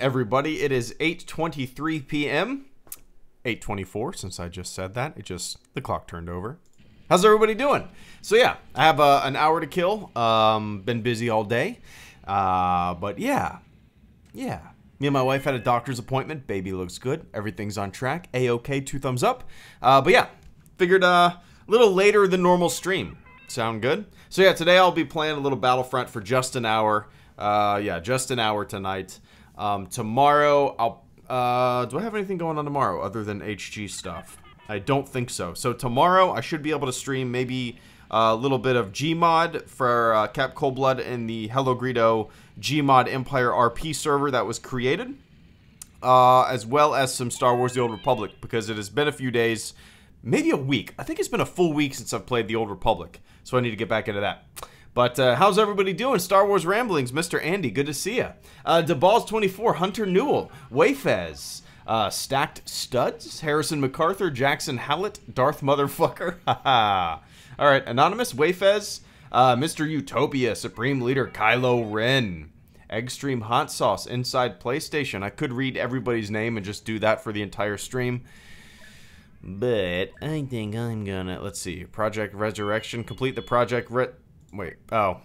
everybody. It is 8:23 p.m. 8:24 since I just said that. The clock turned over. How's everybody doing? So yeah, I have an hour to kill. Been busy all day. But yeah. Me and my wife had a doctor's appointment. Baby looks good. Everything's on track. A-OK, 2 thumbs up. But yeah, figured a little later than normal stream. Sound good? So yeah, today I'll be playing a little Battlefront for just an hour. Yeah, just an hour tonight. Tomorrow, do I have anything going on tomorrow other than HG stuff? I don't think so. So tomorrow, I should be able to stream maybe a little bit of Gmod for Cap Coldblood in the HelloGreedo Gmod Empire RP server that was created. As well as some Star Wars The Old Republic, because it has been a few days, maybe a week. I think it's been a full week since I've played The Old Republic, so I need to get back into that. But how's everybody doing? Star Wars Ramblings, Mr. Andy, good to see ya. DeBalls24, Hunter Newell, Wayfez, Stacked Studs, Harrison MacArthur, Jackson Hallett, Darth Motherfucker, haha. Alright, Anonymous, Wayfez, Mr. Utopia, Supreme Leader Kylo Ren, Eggstream Hot Sauce, Inside PlayStation. I could read everybody's name and just do that for the entire stream. But I think I'm gonna, let's see, Project Resurrection, complete the Project Wait, oh.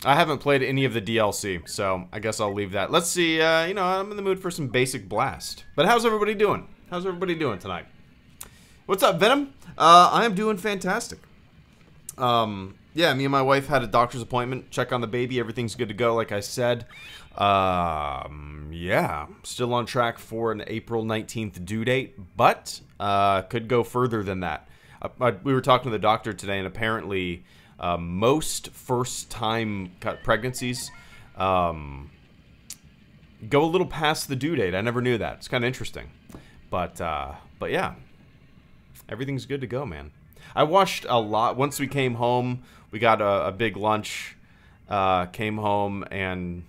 I haven't played any of the DLC, so I guess I'll leave that. Let's see, you know, I'm in the mood for some basic blast. But how's everybody doing? How's everybody doing tonight? What's up, Venom? I am doing fantastic. Yeah, me and my wife had a doctor's appointment, check on the baby, everything's good to go, like I said. Yeah, still on track for an April 19th due date, but could go further than that. We were talking to the doctor today, and apparently most first-time pregnancies go a little past the due date. I never knew that. It's kind of interesting. But yeah, everything's good to go, man. I watched a lot. Once we came home, we got a big lunch, came home and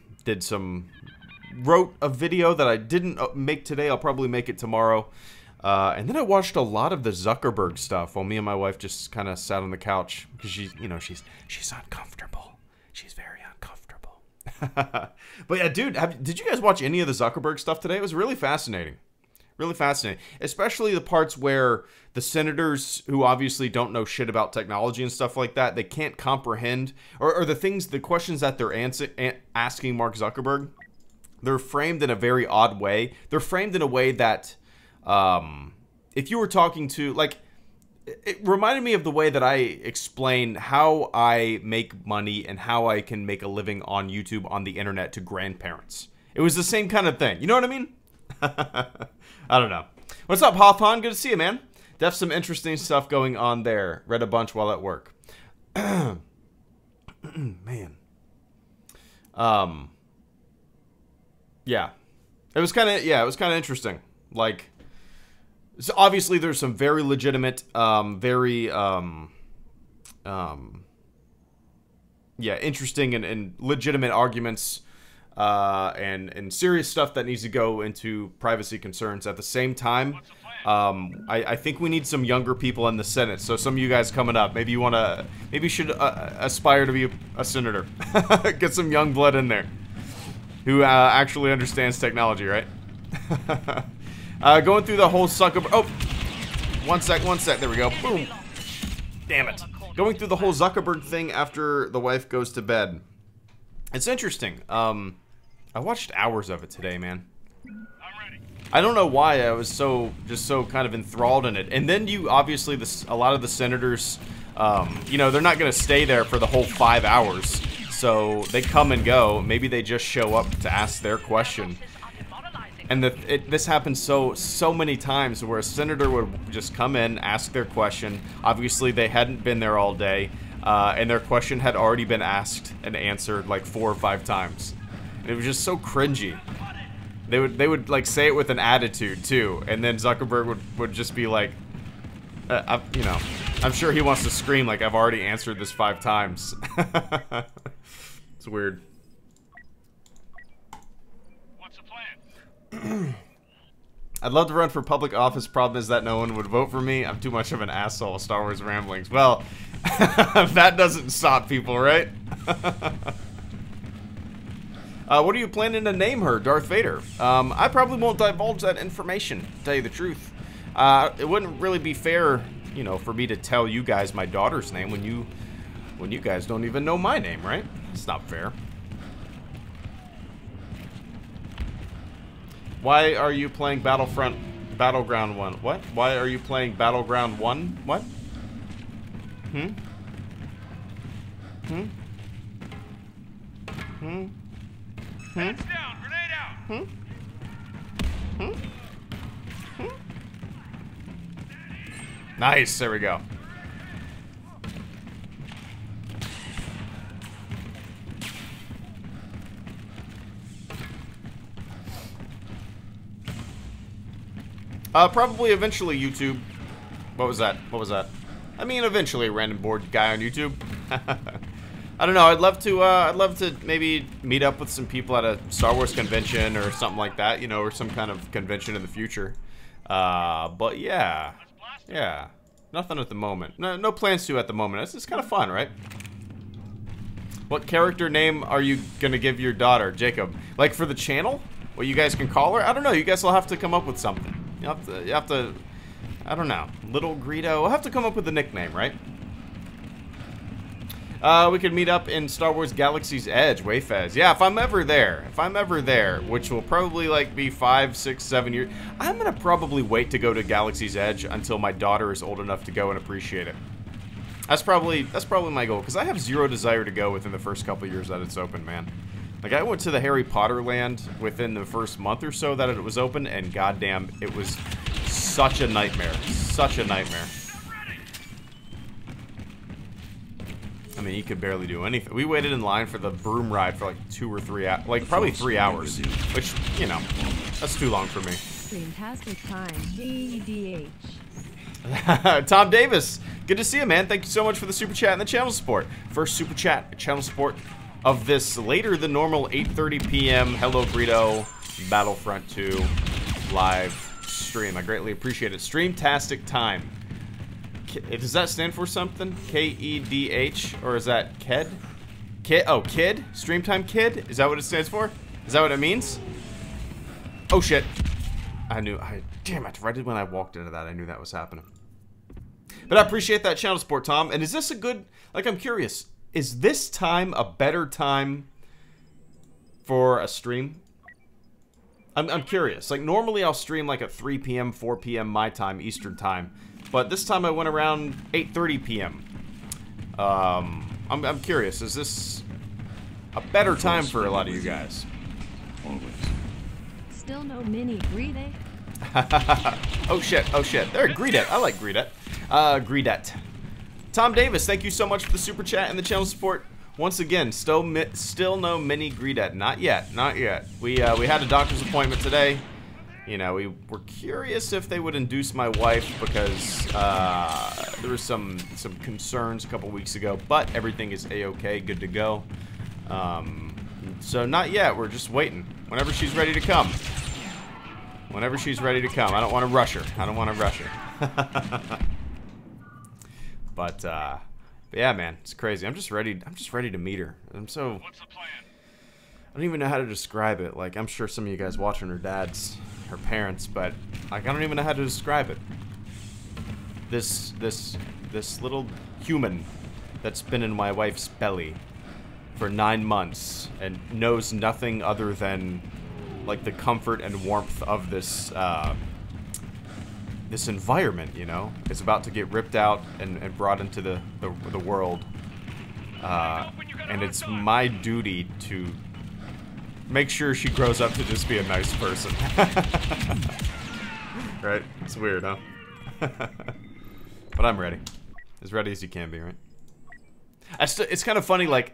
wrote a video that I didn't make today. I'll probably make it tomorrow. And then I watched a lot of the Zuckerberg stuff while me and my wife just kind of sat on the couch because she's uncomfortable. She's very uncomfortable. But yeah, dude, did you guys watch any of the Zuckerberg stuff today? It was really fascinating. Really fascinating. Especially the parts where the senators who obviously don't know shit about technology and stuff like that, they can't comprehend, or the questions that they're asking Mark Zuckerberg, they're framed in a very odd way. They're framed in a way that if you were talking to, like, it reminded me of the way that I explain how I make money and how I can make a living on YouTube, on the internet, to grandparents. It was the same kind of thing. You know what I mean? I don't know. What's up, Hawthorne? Good to see you, man. Def some interesting stuff going on there. Read a bunch while at work. Man. Yeah. It was kind of interesting. Like, so obviously there's some very legitimate, interesting and legitimate arguments, and serious stuff that needs to go into privacy concerns. At the same time, I think we need some younger people in the Senate. So some of you guys coming up, maybe you should aspire to be a senator. Get some young blood in there who actually understands technology, right? Going through the whole Oh, one sec. There we go. Boom. Damn it. Going through the whole Zuckerberg thing after the wife goes to bed. It's interesting. I watched hours of it today, man. I don't know why I was just so kind of enthralled in it. And then obviously, a lot of the senators, you know, they're not going to stay there for the whole 5 hours. So they come and go. Maybe they just show up to ask their question. And this happens so many times where a senator would just come in, ask their question. Obviously, they hadn't been there all day, and their question had already been asked and answered like 4 or 5 times. And it was just so cringy. They would like say it with an attitude too, and then Zuckerberg would just be like, you know, I'm sure he wants to scream like, I've already answered this 5 times. It's weird. I'd love to run for public office. Problem is that no one would vote for me. I'm too much of an asshole. Star Wars Ramblings. Well, that doesn't stop people, right? What are you planning to name her, Darth Vader? I probably won't divulge that information, to tell you the truth. It wouldn't really be fair, you know, for me to tell you guys my daughter's name when you guys don't even know my name, right? It's not fair. Why are you playing Battleground 1? What? Why are you playing Battleground 1? What? Hmm? Hmm? Hmm? Hmm? Heads down, grenade out. Hmm? Hmm? Hmm? Nice, there we go. Probably eventually YouTube. What was that? What was that? I mean, eventually a random bored guy on YouTube. I don't know. I'd love to maybe meet up with some people at a Star Wars convention or something like that, you know, or some kind of convention in the future. But yeah, nothing at the moment. No plans to at the moment. It's kind of fun, right? What character name are you gonna give your daughter, Jacob? Like for the channel? What you guys can call her? I don't know. You guys will have to come up with something. You have to. I don't know. Little Greedo. We'll have to come up with a nickname, right? We could meet up in Star Wars Galaxy's Edge, Wayfez. Yeah, if I'm ever there, which will probably like be 5, 6, 7 years, I'm gonna probably wait to go to Galaxy's Edge until my daughter is old enough to go and appreciate it. That's probably my goal, because I have zero desire to go within the first couple years that it's open, man. Like, I went to the Harry Potter land within the first month or so that it was open, and goddamn, it was such a nightmare. Such a nightmare. I mean, you could barely do anything. We waited in line for the broom ride for like 2 or 3 hours, like probably 3 hours, which, you know, that's too long for me. Fantastic time, GDH. Tom Davis, good to see you, man. Thank you so much for the super chat and the channel support. First super chat, channel support of this later than normal 8:30 p.m. HelloGreedo Battlefront 2 live stream. I greatly appreciate it. Streamtastic time. Does that stand for something? K-E-D-H? Or is that KED? Kid? Oh, Kid? Stream time Kid? Is that what it stands for? Is that what it means? Oh, shit. Damn it. Right when I walked into that, I knew that was happening. But I appreciate that channel support, Tom. And is this a good... Like, I'm curious. Is this time a better time for a stream? I'm curious. Like, normally I'll stream like at 3 p.m., 4 p.m. my time, Eastern time. But this time I went around 8:30 p.m. I'm curious. Is this a better time for a lot of you guys? Always. Still no mini Greedo? Oh shit, oh shit. There, Greedet. I like Greedet. Greedet. Tom Davis, thank you so much for the super chat and the channel support. Once again, still no mini Greedet. Not yet, not yet. We had a doctor's appointment today. You know, we were curious if they would induce my wife because there were some concerns a couple weeks ago, but everything is a-okay, good to go. So not yet. We're just waiting. Whenever she's ready to come. Whenever she's ready to come. I don't want to rush her. I don't want to rush her. But yeah, man, it's crazy. I'm just ready to meet her. What's the plan? I don't even know how to describe it. Like, I'm sure some of you guys watching her dads, her parents, but like, I don't even know how to describe it. This little human that's been in my wife's belly for 9 months and knows nothing other than like the comfort and warmth of this this environment, you know, is about to get ripped out and brought into the world, and it's my duty to make sure she grows up to just be a nice person. Right? It's weird, huh? But I'm ready. As ready as you can be, right? It's kind of funny, like,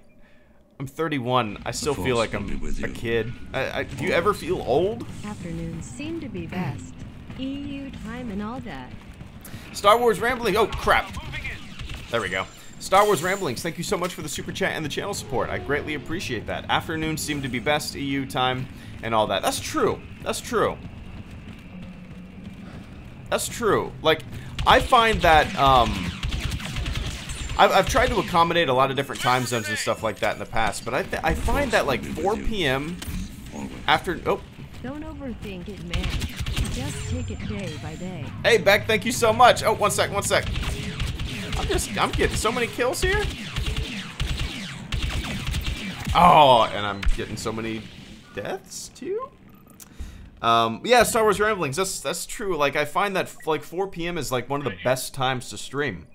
I'm 31. I still feel like I'm a kid. Do you ever feel old? Afternoons seem to be best. EU time and all that. Star Wars Rambling. Oh, crap. There we go. Star Wars Ramblings, thank you so much for the super chat and the channel support. I greatly appreciate that. Afternoons seem to be best, EU time, and all that. That's true. That's true. That's true. Like, I find that, I've tried to accommodate a lot of different time zones and stuff like that in the past, but I find that like 4 p.m. after... Oh. Don't overthink it, man. Just take it day by day. Hey, Beck, thank you so much. Oh, one sec. I'm getting so many kills here. Oh, and I'm getting so many deaths, too. Yeah, Star Wars Ramblings, that's true. Like, I find that, like, 4 p.m. is, like, one of the best times to stream.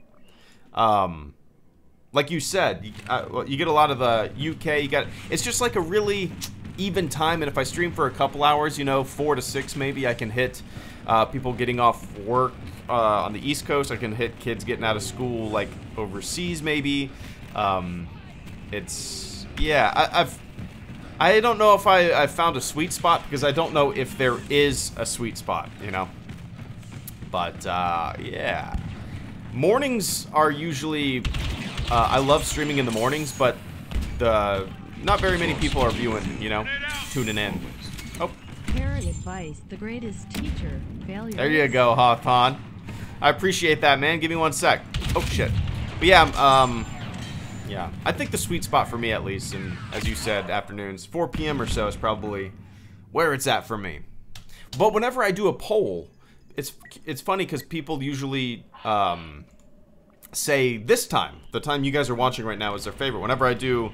Like you said, you get a lot of the UK, it's just like a really even time, and if I stream for a couple hours, you know, 4 to 6 maybe, I can hit people getting off work on the East Coast, I can hit kids getting out of school, like, overseas maybe. It's, yeah, I don't know if I've found a sweet spot, because I don't know if there is a sweet spot, you know. But, yeah. Mornings are usually, I love streaming in the mornings, but not very many people are viewing, you know, tuning in. Oh. Parent advice, the greatest teacher, failure. There you go, Hawthorne. I appreciate that, man. Give me one sec. Oh, shit. But yeah, yeah, I think the sweet spot for me, at least, and as you said, afternoons, 4 p.m. or so is probably where it's at for me. But whenever I do a poll, it's funny because people usually say this time, the time you guys are watching right now, is their favorite. Whenever I do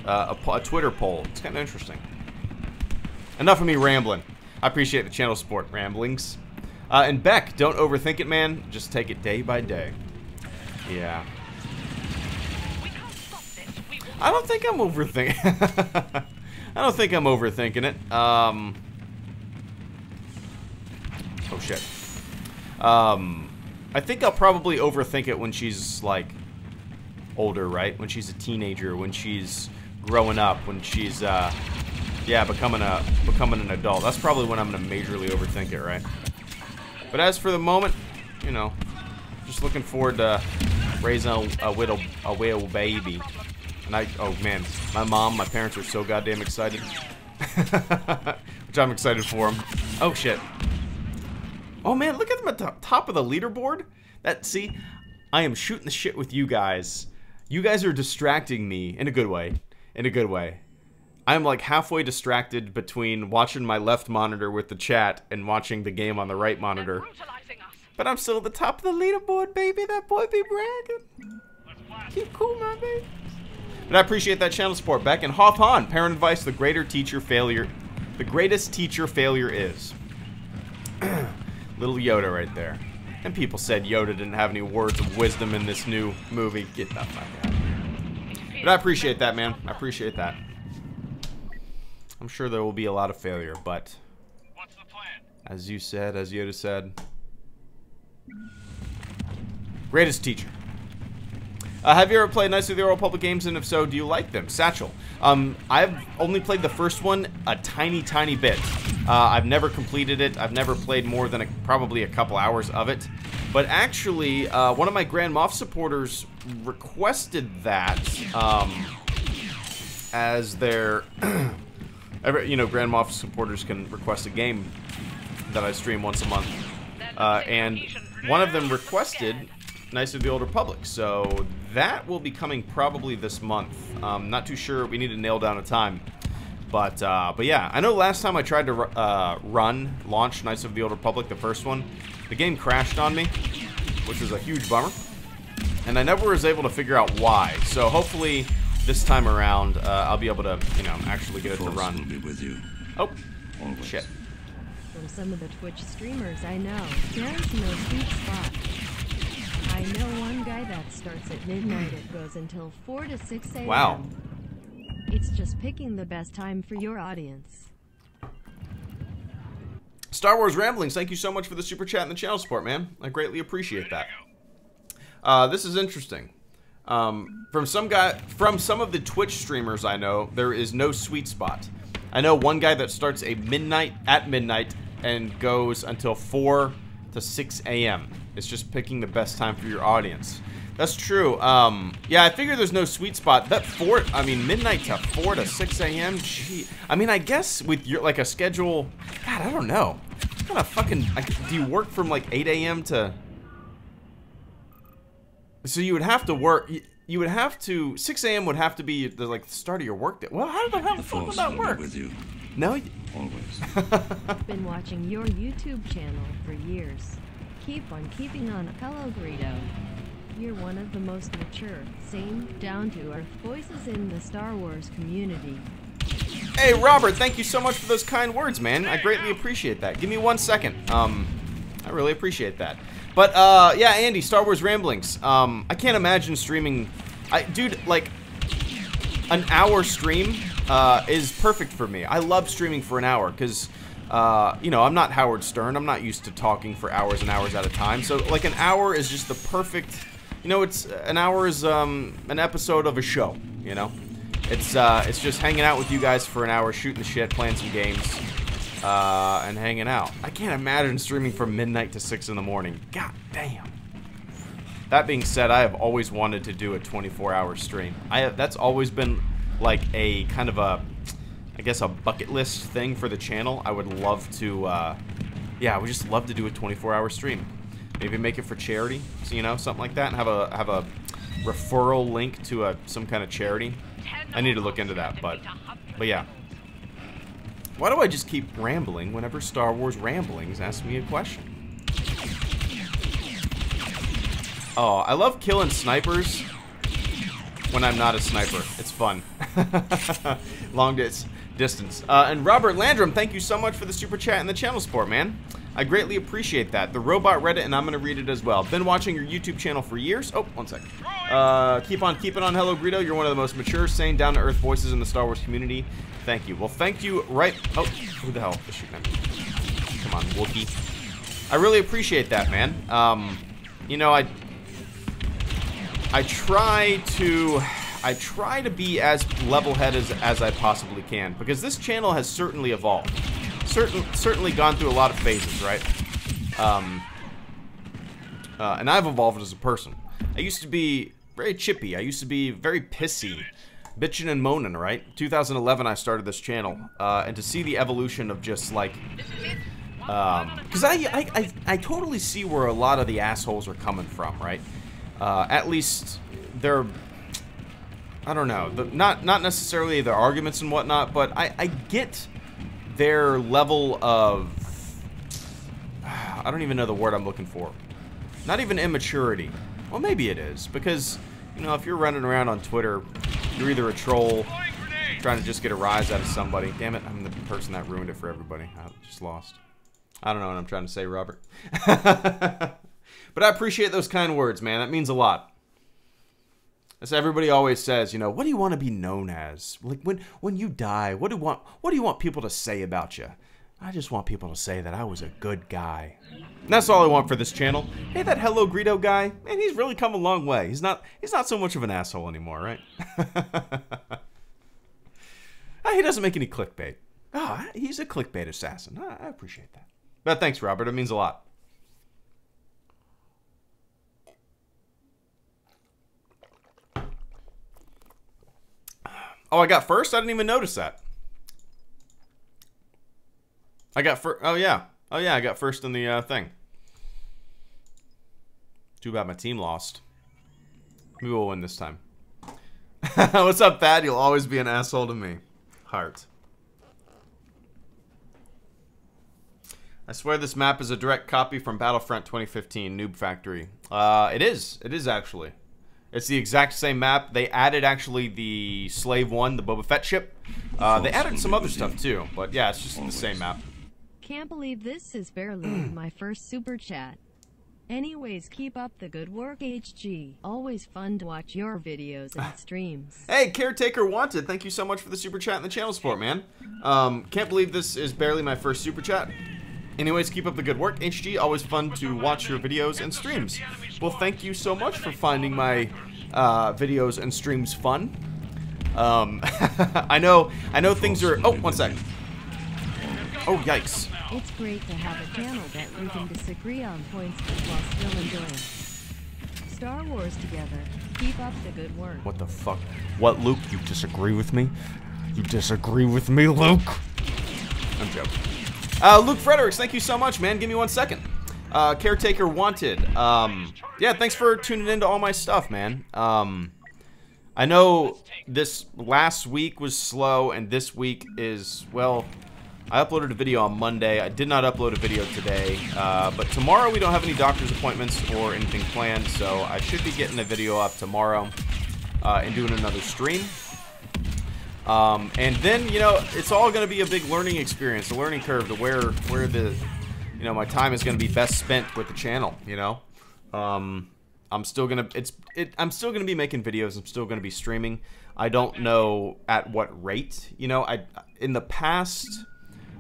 a Twitter poll, it's kind of interesting. Enough of me rambling. I appreciate the channel support, Ramblings. And Beck, don't overthink it, man. Just take it day by day. Yeah. I don't think I'm overthinking. I don't think I'm overthinking it. Oh shit. I think I'll probably overthink it when she's like older, right? When she's a teenager, when she's growing up, when she's yeah, becoming an adult. That's probably when I'm gonna majorly overthink it, right? But as for the moment, you know, just looking forward to raising a whale baby. And oh man, my parents are so goddamn excited. Which I'm excited for them. Oh shit. Oh man, look at them at the top of the leaderboard. See, I am shooting the shit with you guys. You guys are distracting me in a good way. In a good way. I'm like halfway distracted between watching my left monitor with the chat and watching the game on the right monitor. But I'm still at the top of the leaderboard, baby. That boy be bragging. Keep cool, my baby. But I appreciate that channel support. Back in Hawthorne, parent advice: the greatest teacher failure is. Little Yoda right there. And people said Yoda didn't have any words of wisdom in this new movie. Get that fuck out of here. But I appreciate that, man. I appreciate that. I'm sure there will be a lot of failure, but What's the plan? As you said, as Yoda said, greatest teacher. Have you ever played Knights of the Old Republic games, and if so, do you like them? Satchel. I've only played the first one a tiny bit. I've never completed it. I've never played more than probably a couple hours of it. But actually, one of my Grand Moff supporters requested that as their... you know, Grand Moff supporters can request a game that I stream once a month. And one of them requested Knights of the Old Republic, so that will be coming probably this month. Not too sure. We need to nail down a time. But yeah, I know last time I tried to launch Knights of the Old Republic, the first one, the game crashed on me, which was a huge bummer. And I never was able to figure out why. So hopefully this time around, I'll be able to, you know, actually get it to run. Will be with you. Oh, shit. From some of the Twitch streamers I know, there's no sweet spot. I know one guy that starts at midnight. It goes until 4 to 6 a.m. Wow. It's just picking the best time for your audience. Star Wars Ramblings, thank you so much for the super chat and the channel support, man. I greatly appreciate that. This is interesting. From some of the Twitch streamers I know, there is no sweet spot. I know one guy that starts at midnight and goes until 4 to 6 a.m. It's just picking the best time for your audience. That's true. Yeah, I figure there's no sweet spot. That midnight to 4 to 6 a.m. Gee, I mean, I guess with your like a schedule. God, I don't know. What kind of fucking do you work from like 8 a.m. to? So you would have to work. You would have to. 6 a.m. would have to be the start of your work day. Well, how the fuck would that work? With you. No. Always. Been watching your YouTube channel for years. Keep on keeping on, HelloGreedo. You're one of the most mature, sane, down-to-earth voices in the Star Wars community. Hey, Robert, thank you so much for those kind words, man. I greatly appreciate that. Give me 1 second. I really appreciate that. But, yeah, Andy, Star Wars Ramblings. I can't imagine streaming... Dude, like, an hour stream is perfect for me. I love streaming for an hour, because, you know, I'm not Howard Stern. I'm not used to talking for hours and hours at a time. So, like, an hour is just the perfect... You know, an hour is, an episode of a show, you know? It's just hanging out with you guys for an hour, shooting the shit, playing some games, and hanging out. I can't imagine streaming from midnight to 6 in the morning. God damn. That being said, I have always wanted to do a 24-hour stream. That's always been like a kind of a, I guess, a bucket list thing for the channel. I would love to, yeah, I would just love to do a 24-hour stream. Maybe make it for charity, you know, something like that, and have a referral link to some kind of charity. I need to look into that, but yeah. Why do I just keep rambling whenever Star Wars Ramblings asks me a question? Oh, I love killing snipers when I'm not a sniper. It's fun. Long distance. And Robert Landrum, thank you so much for the super chat and the channel support, man. I greatly appreciate that. The robot read it, and I'm going to read it as well. Been watching your YouTube channel for years. Oh, 1 second. Keep on keeping on, HelloGreedo. You're one of the most mature, sane, down-to-earth voices in the Star Wars community. Thank you. Well, thank you right... Oh, who the hell is shooting at me? Come on, Wookie. I really appreciate that, man. You know, I try to be as level-headed as I possibly can, because this channel has certainly evolved. Certainly gone through a lot of phases, right? And I've evolved as a person. I used to be very chippy. I used to be very pissy, bitching and moaning, right? 2011, I started this channel, and to see the evolution of just like, because I totally see where a lot of the assholes are coming from, right? At least they're, I don't know, not necessarily their arguments and whatnot, but I get their level of, I don't even know the word I'm looking for. Not even immaturity. Well, maybe it is, because, you know, if you're running around on Twitter, you're either a troll, trying to just get a rise out of somebody. Damn it, I'm the person that ruined it for everybody. I just lost. I don't know what I'm trying to say, Robert. But I appreciate those kind words, man. That means a lot. As everybody always says, you know, what do you want to be known as? Like, when you die, what do you want people to say about you? I just want people to say that I was a good guy. And that's all I want for this channel. Hey, that HelloGreedo guy, man, he's really come a long way. He's not so much of an asshole anymore, right? He doesn't make any clickbait. Oh, he's a clickbait assassin. I appreciate that. But thanks, Robert. It means a lot. Oh, I got first? I didn't even notice that. I got first. Oh, yeah. Oh, yeah, I got first in the thing. Too bad my team lost. Maybe we'll win this time. What's up, Thad? You'll always be an asshole to me. Heart. I swear this map is a direct copy from Battlefront 2015 Noob Factory. It is. It is, actually. It's the exact same map. They added, actually, the Slave 1, the Boba Fett ship. They added some other stuff, too. But, yeah, it's just the same map. Can't believe this is barely my first super chat. Anyways, keep up the good work, HG. Always fun to watch your videos and streams. Hey, Caretaker Wanted, thank you so much for the super chat and the channel support, man. Can't believe this is barely my first super chat. Anyways, keep up the good work, HG. Always fun to watch your videos and streams. Well, thank you so much for finding my videos and streams fun. I know things are... Oh, 1 second. Oh, yikes. It's great to have a channel that we can disagree on points but while still enjoying Star Wars together. Keep up the good work. What the fuck? What, Luke? You disagree with me? You disagree with me, Luke? I'm joking. Luke Fredericks, thank you so much, man. Give me 1 second. Caretaker Wanted. Yeah, thanks for tuning into all my stuff, man. I know this last week was slow, and this week is, well, I uploaded a video on Monday. I did not upload a video today, but tomorrow we don't have any doctor's appointments or anything planned, so I should be getting a video up tomorrow and doing another stream. And then, you know, it's all going to be a big learning experience, a learning curve to where the, you know, my time is going to be best spent with the channel, you know. I'm still going to, I'm still going to be making videos. I'm still going to be streaming. I don't know at what rate, you know. In the past,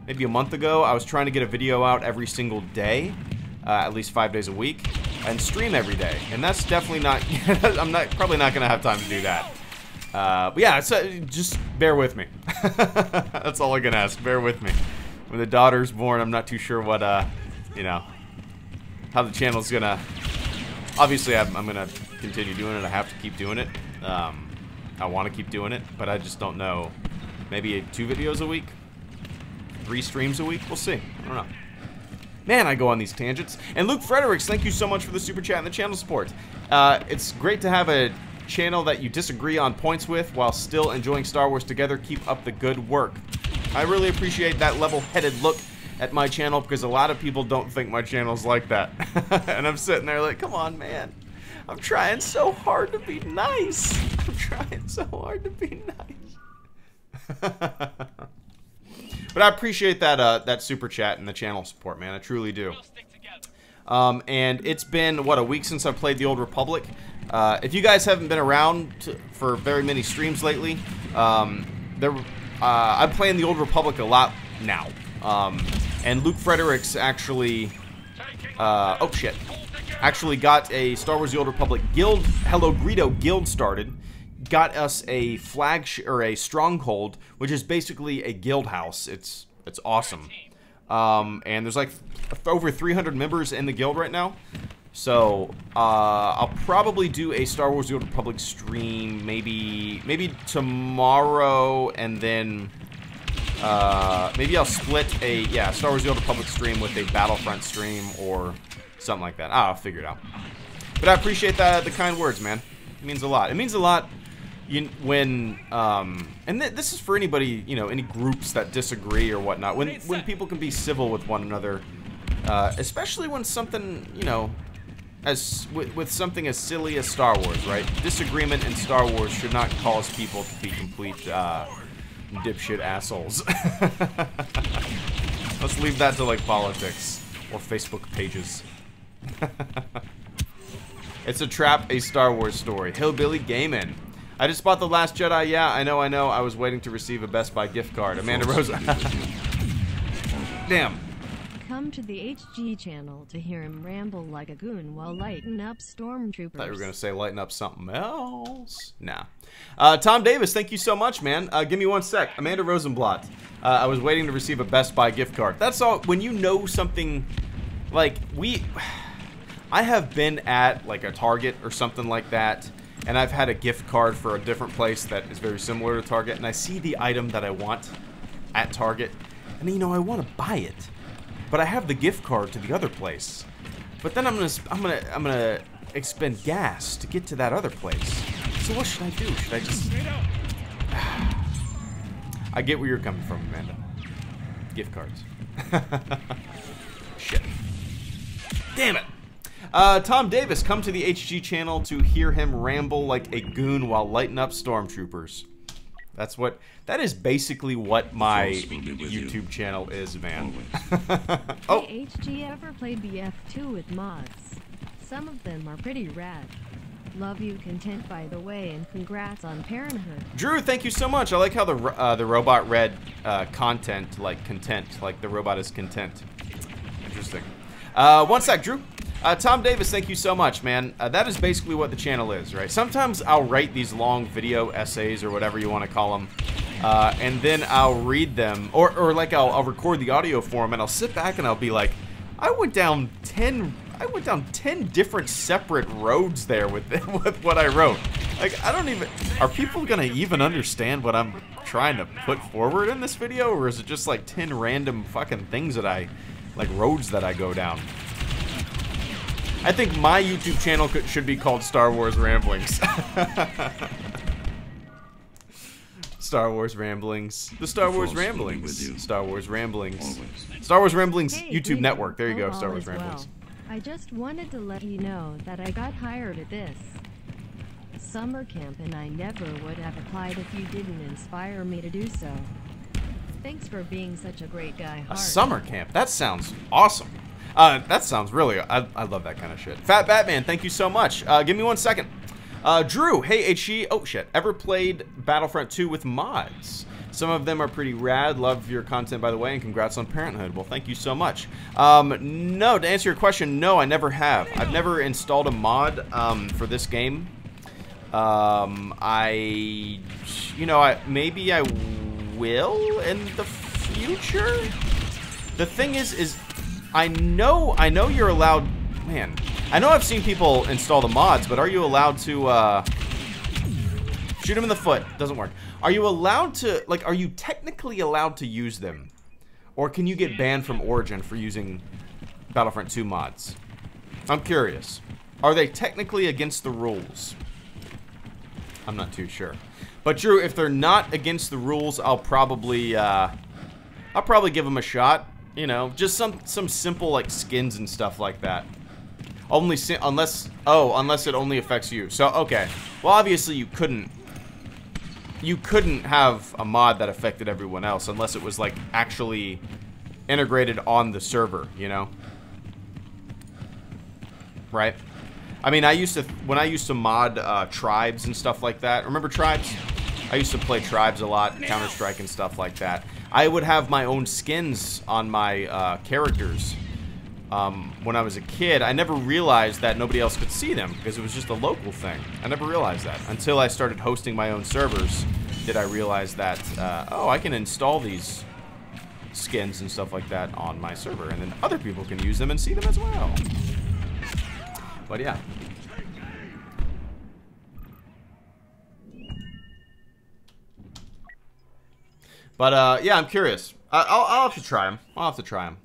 maybe a month ago, I was trying to get a video out every single day, at least 5 days a week, and stream every day. And that's definitely not, I'm probably not going to have time to do that. But yeah, just bear with me. That's all I can ask. Bear with me. When the daughter's born, I'm not too sure what, you know, how the channel's gonna. Obviously, I'm gonna continue doing it. I have to keep doing it. I want to keep doing it, but I just don't know. Maybe 2 videos a week, 3 streams a week. We'll see. I don't know. Man, I go on these tangents. And Luke Fredericks, thank you so much for the super chat and the channel support. It's great to have a channel that you disagree on points with while still enjoying Star Wars together. Keep up the good work. I really appreciate that level-headed look at my channel, because a lot of people don't think my channel's like that. And I'm sitting there like, come on, man. I'm trying so hard to be nice. I'm trying so hard to be nice. But I appreciate that that super chat and the channel support, man. I truly do. And it's been, what, a week since I played the Old Republic. If you guys haven't been around for very many streams lately, I'm playing the Old Republic a lot now. And Luke Fredericks actually, oh shit, actually got a Star Wars The Old Republic guild, HelloGreedo guild started, got us a flagship, or a stronghold, which is basically a guild house. It's awesome. And there's like over 300 members in the guild right now. So, I'll probably do a Star Wars The Old Republic stream maybe tomorrow, and then, maybe I'll split a, Star Wars The Old Republic stream with a Battlefront stream, or something like that. I'll figure it out. But I appreciate the kind words, man. It means a lot. It means a lot when, and this is for anybody, you know, any groups that disagree or whatnot, when people can be civil with one another, especially when something, you know, with something as silly as Star Wars, right? Disagreement in Star Wars should not cause people to be complete dipshit assholes. Let's leave that to like politics or Facebook pages. It's a trap, a Star Wars story. Hillbilly Gaming. I just bought The Last Jedi. Yeah, I know. I was waiting to receive a Best Buy gift card. Amanda Rosa. Damn. Come to the HG channel to hear him ramble like a goon while lighting up stormtroopers. I thought you were going to say lighten up something else. Nah. Tom Davis, thank you so much, man. Give me one sec. Amanda Rosenblatt. I was waiting to receive a Best Buy gift card. That's all. When you know something, like, I have been at, like, a Target or something like that, and I've had a gift card for a different place that is very similar to Target, and I see the item that I want at Target, and, you know, I want to buy it. But I have the gift card to the other place. But then I'm gonna expend gas to get to that other place. So what should I do? Should I just? I get where you're coming from, Amanda. Gift cards. Shit. Damn it. Tom Davis, come to the HG channel to hear him ramble like a goon while lighting up stormtroopers. That is basically what my YouTube channel is, man. Oh. Hey, HG ever played BF2 with mods? Some of them are pretty rad. Love you, Content, by the way, and congrats on parenthood. Drew, thank you so much. I like how the robot read content like content, like the robot is content. Interesting. One sec, Drew. Tom Davis, thank you so much, man. That is basically what the channel is, right? Sometimes I'll write these long video essays or whatever you want to call them, and then I'll read them, or like I'll record the audio for them, and I'll sit back and I'll be like, I went down 10 different separate roads there with what I wrote. Like, I don't even, are people gonna even understand what I'm trying to put forward in this video, or is it just like 10 random fucking things that like roads that I go down? I think my YouTube channel should be called Star Wars Ramblings. Star Wars Ramblings. The Star Wars Ramblings. Star Wars Ramblings. Star Wars Ramblings Hey, YouTube Greedo. Network. There you go, Hope Star all Wars is well. Ramblings. I just wanted to let you know that I got hired at this summer camp and I never would have applied if you didn't inspire me to do so. Thanks for being such a great guy, A Hart. summer camp. That sounds awesome. That sounds really... I love that kind of shit. Fat Batman, thank you so much. Give me 1 second. Drew, hey HE. Oh shit. Ever played Battlefront 2 with mods? Some of them are pretty rad. Love your content, by the way, and congrats on Parenthood. Well, thank you so much. No, to answer your question, no, I never have. I've never installed a mod for this game. Maybe I will in the future. The thing is I know you're allowed. Man, I know I've seen people install the mods, but are you allowed to shoot him in the foot? Doesn't work. Are you allowed to, like, are you technically allowed to use them? Or can you get banned from Origin for using Battlefront 2 mods? I'm curious. Are they technically against the rules? I'm not too sure. But Drew, if they're not against the rules, I'll probably give them a shot. You know, just some simple, like, skins and stuff like that. Unless it only affects you. So, okay. Well, obviously you couldn't have a mod that affected everyone else unless it was, like, actually integrated on the server, you know? Right? I mean, when I used to mod tribes and stuff like that. Remember tribes? I used to play tribes a lot, Counter-Strike and stuff like that. I would have my own skins on my characters. When I was a kid, I never realized that nobody else could see them because it was just a local thing. I never realized that until I started hosting my own servers. Did I realize that, oh, I can install these skins and stuff like that on my server, and then other people can use them and see them as well. But yeah. But yeah, I'm curious. I'll have to try them. I'll have to try them.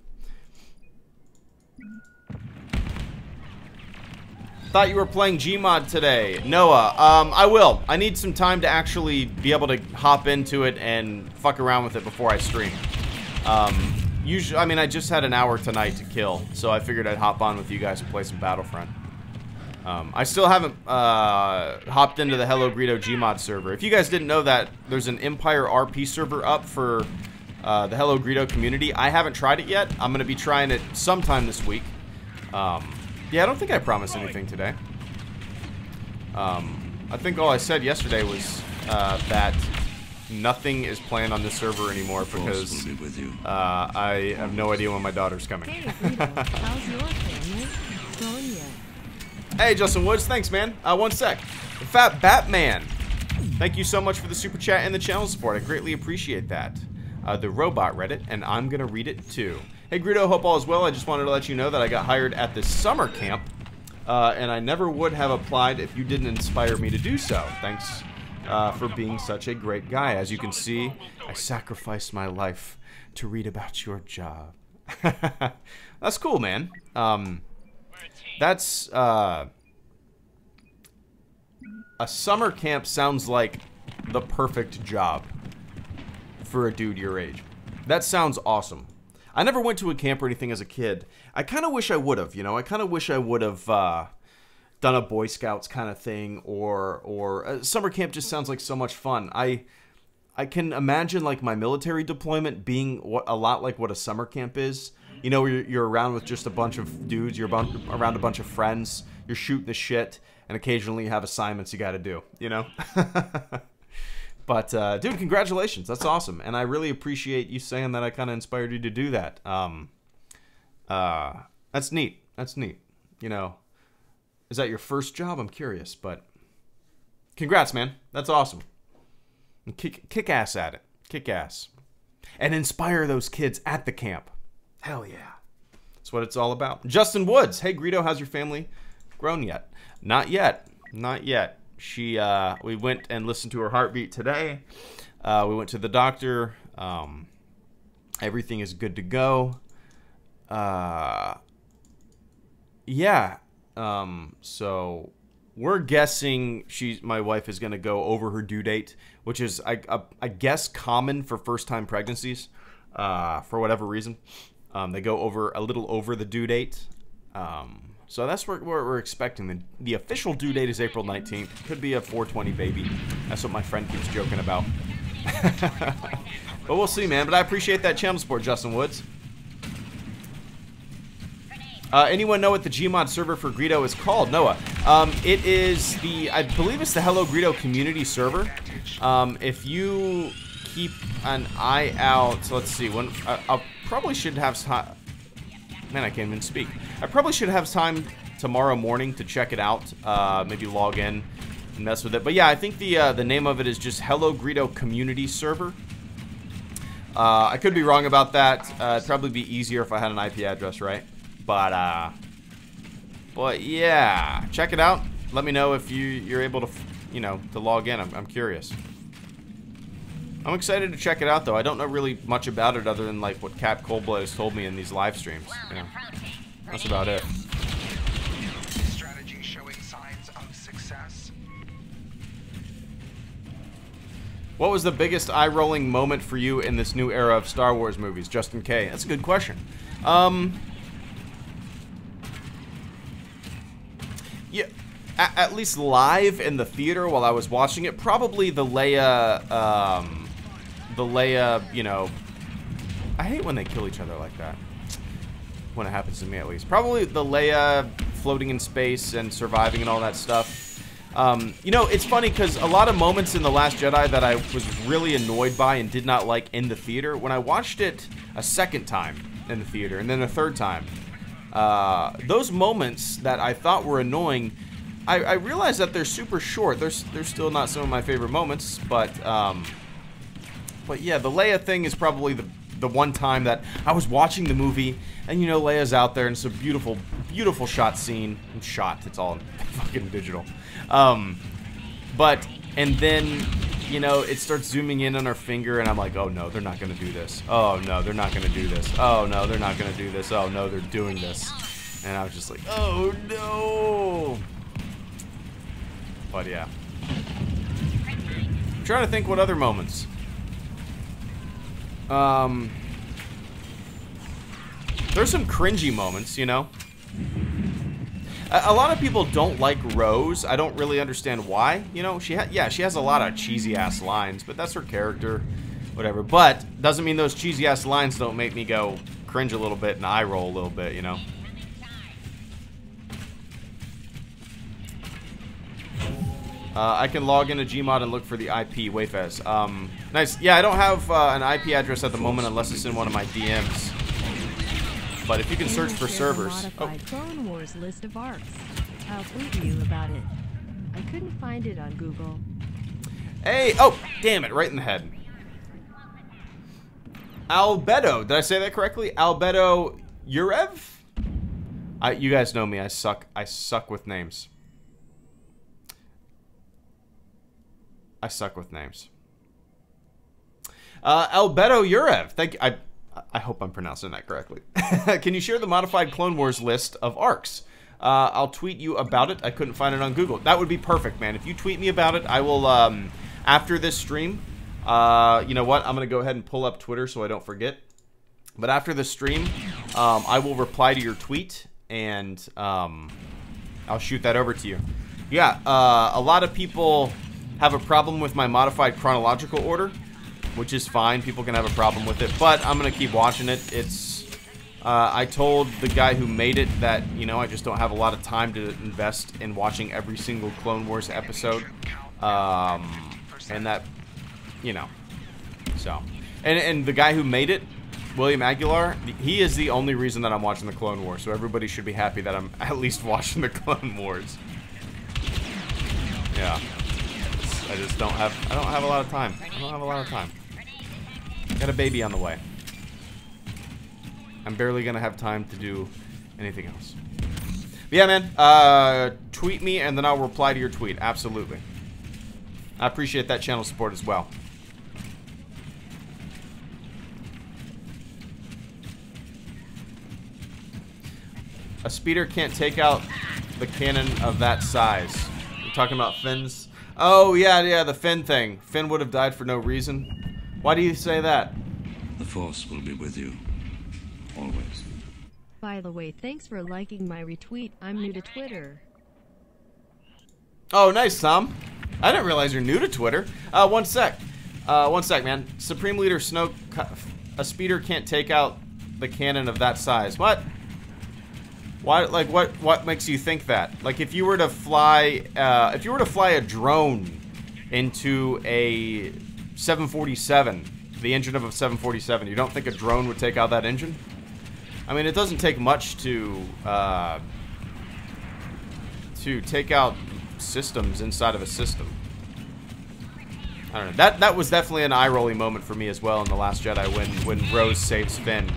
Thought you were playing Gmod today. Noah, I will. I need some time to actually be able to hop into it and fuck around with it before I stream. Usually, I mean, I just had an hour tonight to kill, so I figured I'd hop on with you guys and play some Battlefront. I still haven't hopped into the HelloGreedo Gmod server. If you guys didn't know that, there's an Empire RP server up for the HelloGreedo community. I haven't tried it yet. I'm going to be trying it sometime this week. Yeah, I don't think I promised anything today. I think all I said yesterday was that nothing is planned on this server anymore because I have no idea when my daughter's coming. Hey, Greedo, how's your family? Grown yet? Hey, Justin Woods, thanks, man. 1 sec. Fat Batman, thank you so much for the super chat and the channel support. I greatly appreciate that. The robot read it, and I'm gonna read it too. Hey, Greedo, hope all is well. I just wanted to let you know that I got hired at this summer camp, and I never would have applied if you didn't inspire me to do so. Thanks for being such a great guy. As you can see, I sacrificed my life to read about your job. That's cool, man. That's a summer camp sounds like the perfect job for a dude your age. That sounds awesome. I never went to a camp or anything as a kid. I kind of wish I would have, you know. I kind of wish I would have done a Boy Scouts kind of thing, or summer camp just sounds like so much fun. I can imagine like my military deployment being a lot like what a summer camp is. You know, you're around with just a bunch of dudes, you're around a bunch of friends, you're shooting the shit, and occasionally you have assignments you got to do, you know? But, dude, congratulations. That's awesome. And I really appreciate you saying that I kind of inspired you to do that. That's neat. That's neat. You know, is that your first job? I'm curious, but congrats, man. That's awesome. And kick ass at it. Kick ass. And inspire those kids at the camp. Hell yeah. That's what it's all about. Justin Woods. Hey, Greedo, how's your family grown yet? Not yet. Not yet. We went and listened to her heartbeat today. We went to the doctor. Everything is good to go. Yeah. So we're guessing my wife is going to go over her due date, which is, I guess, common for first-time pregnancies, for whatever reason. They go a little over the due date. So that's what we're expecting. The official due date is April 19th. Could be a 420 baby. That's what my friend keeps joking about. But we'll see, man. But I appreciate that channel support, Justin Woods. Anyone know what the Gmod server for Greedo is called? Noah. It is I believe it's the HelloGreedo community server. If you keep an eye out, so let's see. I probably should have time. Man, I can't even speak. I probably should have time tomorrow morning to check it out. Maybe log in and mess with it. But yeah, I think the name of it is just HelloGreedo community server. I could be wrong about that. It'd probably be easier if I had an IP address, right? But yeah, check it out. Let me know if you're able to, to log in. I'm curious. I'm excited to check it out, though. I don't know really much about it other than like what Cap Coldblood has told me in these live streams. That's about it. Strategy showing signs of success. What was the biggest eye-rolling moment for you in this new era of Star Wars movies? Justin K. That's a good question. Yeah, at least live in the theater while I was watching it, probably the Leia, I hate when they kill each other like that. When it happens to me, at least. Probably the Leia floating in space and surviving and all that stuff. It's funny because a lot of moments in The Last Jedi that I was really annoyed by and did not like in the theater, when I watched it a second time in the theater and then a third time, those moments that I thought were annoying, I realized that they're super short. They're still not some of my favorite moments, but yeah, the Leia thing is probably the one time that I was watching the movie, and Leia's out there, and it's a beautiful, beautiful shot scene. It's all fucking digital. And then, it starts zooming in on her finger, and I'm like, oh no, they're not gonna do this. Oh no, they're not gonna do this. Oh no, they're not gonna do this. Oh no, they're doing this. And I was just like, oh no. But yeah. I'm trying to think what other moments. There's some cringy moments, A lot of people don't like Rose. I don't really understand why. She has a lot of cheesy ass lines, but that's her character, whatever. But doesn't mean those cheesy ass lines don't make me go cringe a little bit and eye roll a little bit, I can log into Gmod and look for the IP, Wayfez. Nice. Yeah, I don't have an IP address at the moment unless it's in one of my DMs. But if you can search for servers. Clone Wars list of arcs. I'll tweet you about it. I couldn't find it on Google. Hey, oh, damn it, right in the head. Albedo, did I say that correctly? Albedo Urev? You guys know me, I suck with names. I suck with names. Albedo Urev, thank you. I hope I'm pronouncing that correctly. Can you share the modified Clone Wars list of arcs? I'll tweet you about it. I couldn't find it on Google. That would be perfect, man. If you tweet me about it, I will, after this stream, you know what? I'm going to go ahead and pull up Twitter so I don't forget. But after the stream, I will reply to your tweet, and I'll shoot that over to you. Yeah, a lot of people have a problem with my modified chronological order, which is fine. People can have a problem with it, but I'm going to keep watching it. It's, I told the guy who made it that, I just don't have a lot of time to invest in watching every single Clone Wars episode. And that, so. And the guy who made it, William Aguilar, he is the only reason that I'm watching the Clone Wars, so everybody should be happy that I'm at least watching the Clone Wars. Yeah. I don't have a lot of time. I don't have a lot of time. Got a baby on the way. I'm barely gonna have time to do anything else. But yeah, man. Tweet me and then I'll reply to your tweet. Absolutely. I appreciate that channel support as well. A speeder can't take out the cannon of that size. You're talking about Finn's? Oh, yeah, the Finn thing. Finn would have died for no reason. Why do you say that? The Force will be with you. Always. By the way, thanks for liking my retweet. I'm new to Twitter. Oh, nice, Tom. I didn't realize you're new to Twitter. One sec, man. Supreme Leader Snoke, a speeder can't take out the cannon of that size. What? Why? Like, what makes you think that? Like, if you were to fly a drone into a 747, the engine of a 747, you don't think a drone would take out that engine? I mean, it doesn't take much to take out systems inside of a system. I don't know. That was definitely an eye-rolling moment for me as well in The Last Jedi when Rose saves Finn.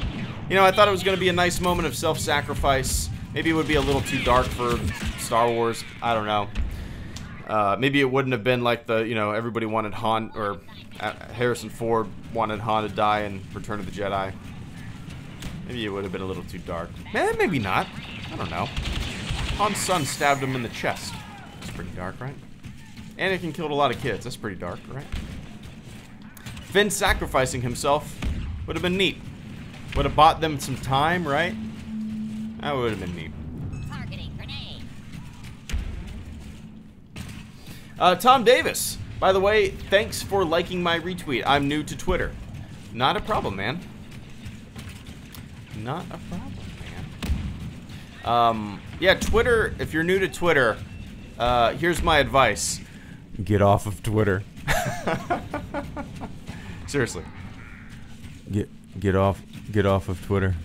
You know, I thought it was going to be a nice moment of self-sacrifice. Maybe it would be a little too dark for Star Wars. I don't know. Maybe it wouldn't have been like the, you know, everybody wanted Han, or Harrison Ford wanted Han to die in Return of the Jedi. Maybe it would have been a little too dark. Maybe not. I don't know. Han's son stabbed him in the chest. That's pretty dark, right? Anakin killed a lot of kids. That's pretty dark, right? Finn sacrificing himself would have been neat. Would have bought them some time, right? That would have been neat. Targeting grenade. Tom Davis. By the way, thanks for liking my retweet. I'm new to Twitter. Not a problem, man. Not a problem, man. Yeah, Twitter, if you're new to Twitter, here's my advice. Get off of Twitter. Seriously. Get off of Twitter.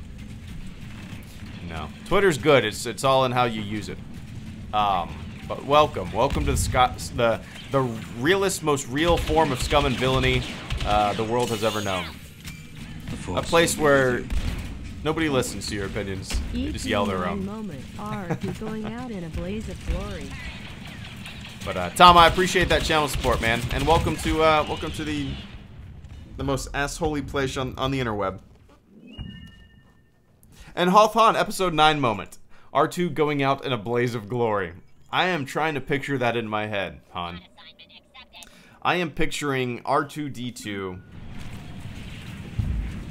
No. Twitter's good. It's all in how you use it. But welcome to the realest, most real form of scum and villainy the world has ever known. A place where nobody listens to your opinions. They just yell their own. Moment. R2 going out in a blaze of glory. But Tom, I appreciate that channel support, man, and welcome to the most assholey place on the interweb. And Hawthorne, episode 9 moment. R2 going out in a blaze of glory. I am trying to picture that in my head, Han. I am picturing R2-D2.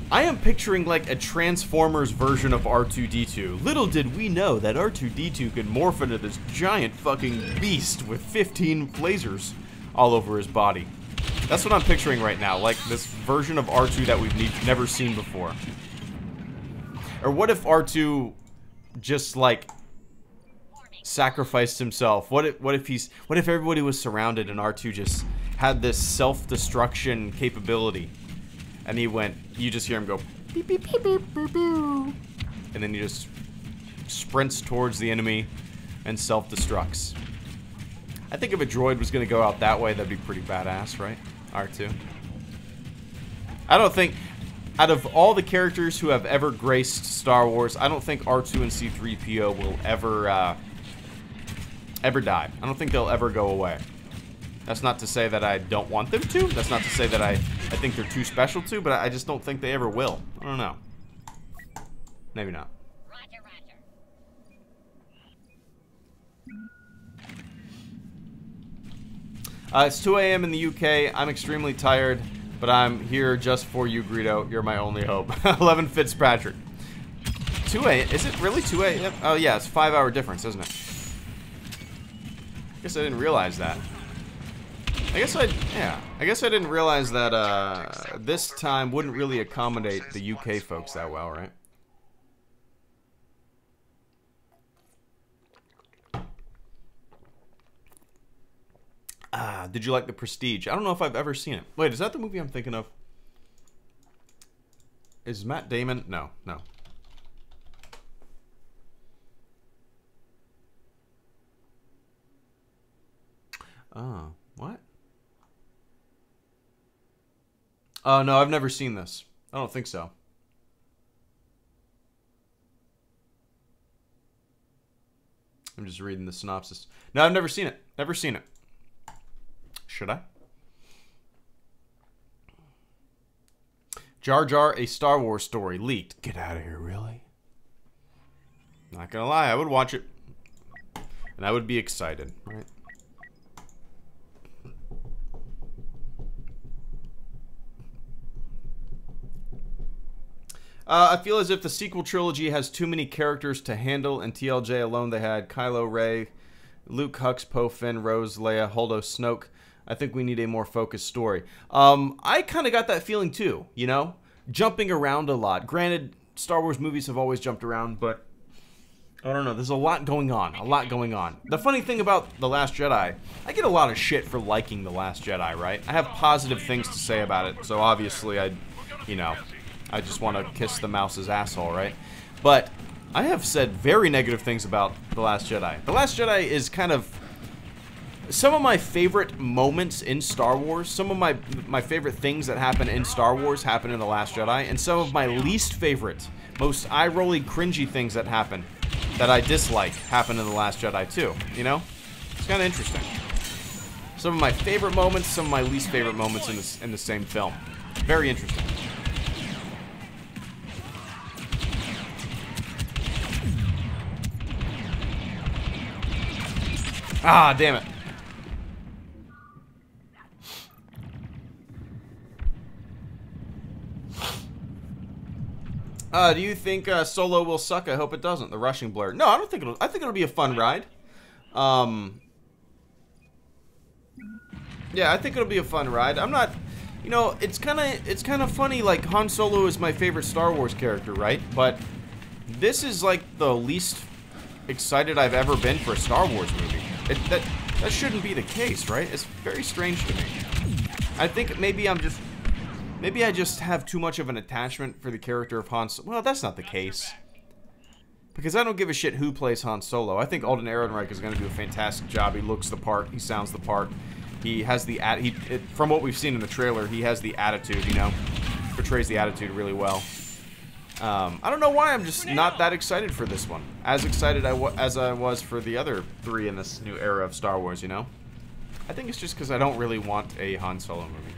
I am picturing like a Transformers version of R2-D2. Little did we know that R2-D2 could morph into this giant fucking beast with 15 lasers all over his body. That's what I'm picturing right now, like this version of R2 that we've never seen before. Or what if R2 just like sacrificed himself? What if everybody was surrounded and R2 just had this self-destruction capability? And you just hear him go, beep, beep, beep, beep, beep, beep. And then he just sprints towards the enemy and self-destructs. I think if a droid was going to go out that way, that'd be pretty badass, right? R2. I don't think, out of all the characters who have ever graced Star Wars, I don't think R2 and C-3PO will ever die. I don't think they'll ever go away. That's not to say that I don't want them to. That's not to say that I think they're too special to, but I just don't think they ever will. I don't know. Maybe not. Roger, roger. It's 2 a.m. in the UK. I'm extremely tired, but I'm here just for you, Greedo. You're my only hope. 11 Fitzpatrick. 2 a.m. Is it really 2 a.m.? Oh, yeah. It's a 5-hour difference, isn't it? I guess I didn't realize that. I guess I didn't realize that this time wouldn't really accommodate the UK folks that well, right? Did you like The Prestige? I don't know if I've ever seen it. Wait, is that the movie I'm thinking of? Is Matt Damon? No. Oh, what? Oh, no, I've never seen this. I don't think so. I'm just reading the synopsis. No, I've never seen it. Never seen it. Should I? Jar Jar, a Star Wars story leaked. Get out of here, really? Not gonna lie, I would watch it. And I would be excited, right? I feel as if the sequel trilogy has too many characters to handle. In TLJ alone, they had Kylo, Rey, Luke, Hux, Poe, Finn, Rose, Leia, Holdo, Snoke. I think we need a more focused story. I kind of got that feeling too, you know? Jumping around a lot. Granted, Star Wars movies have always jumped around, but I don't know. There's a lot going on. A lot going on. The funny thing about The Last Jedi, I get a lot of shit for liking The Last Jedi, right? I have positive things to say about it, so obviously I just want to kiss the mouse's asshole, right? But I have said very negative things about The Last Jedi. The Last Jedi is kind of some of my favorite moments in Star Wars. Some of my favorite things that happen in Star Wars happen in The Last Jedi. And some of my least favorite, most eye-rolling, cringy things that happen, that I dislike, happen in The Last Jedi too. You know? It's kind of interesting. Some of my favorite moments, some of my least favorite moments in the same film. Very interesting. Ah, damn it. Do you think Solo will suck? I hope it doesn't. The rushing blur. No, I don't think it'll. I think it'll be a fun ride. Yeah, I think it'll be a fun ride. I'm not. You know, it's kind of funny. Like Han Solo is my favorite Star Wars character, right? But this is like the least excited I've ever been for a Star Wars movie. That shouldn't be the case, right? It's very strange to me. I think maybe I just have too much of an attachment for the character of Han Solo. Well, that's not the case. Because I don't give a shit who plays Han Solo. I think Alden Ehrenreich is going to do a fantastic job. He looks the part. He sounds the part. He has the from what we've seen in the trailer, he has the attitude, you know. Portrays the attitude really well. I don't know why I'm just not that excited for this one. As excited as I was for the other three in this new era of Star Wars, you know? I think it's just because I don't really want a Han Solo movie.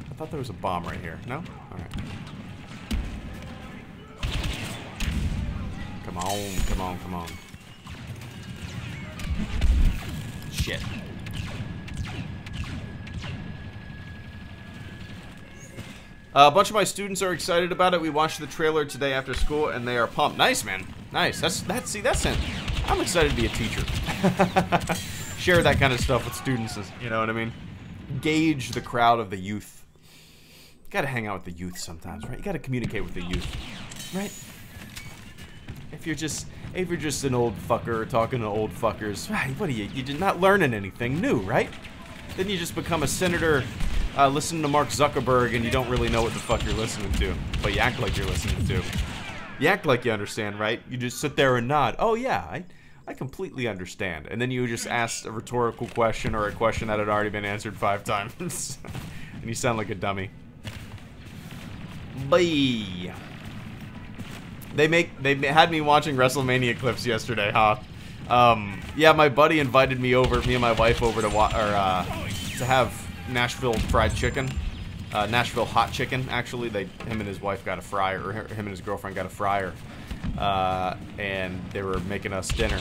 I thought there was a bomb right here. No? Alright. Come on, come on, come on. Shit. A bunch of my students are excited about it. We watched the trailer today after school, and they are pumped. Nice, man. Nice. That's it. I'm excited to be a teacher. Share that kind of stuff with students, you know what I mean? Gauge the crowd of the youth. You gotta hang out with the youth sometimes, right? You gotta communicate with the youth, right? If you're just an old fucker talking to old fuckers, right? What are you? You're not learning anything new, right? Then you just become a senator. Listening to Mark Zuckerberg, and you don't really know what the fuck you're listening to, but you act like you're listening to. You act like you understand, right? You just sit there and nod. Oh yeah, I completely understand. And then you just ask a rhetorical question or a question that had already been answered 5 times, and you sound like a dummy. Bye. They had me watching WrestleMania clips yesterday, huh? Yeah, my buddy invited me and my wife over to to have Nashville fried chicken, Nashville hot chicken. Actually, him and his wife got a fryer, or him and his girlfriend got a fryer, and they were making us dinner.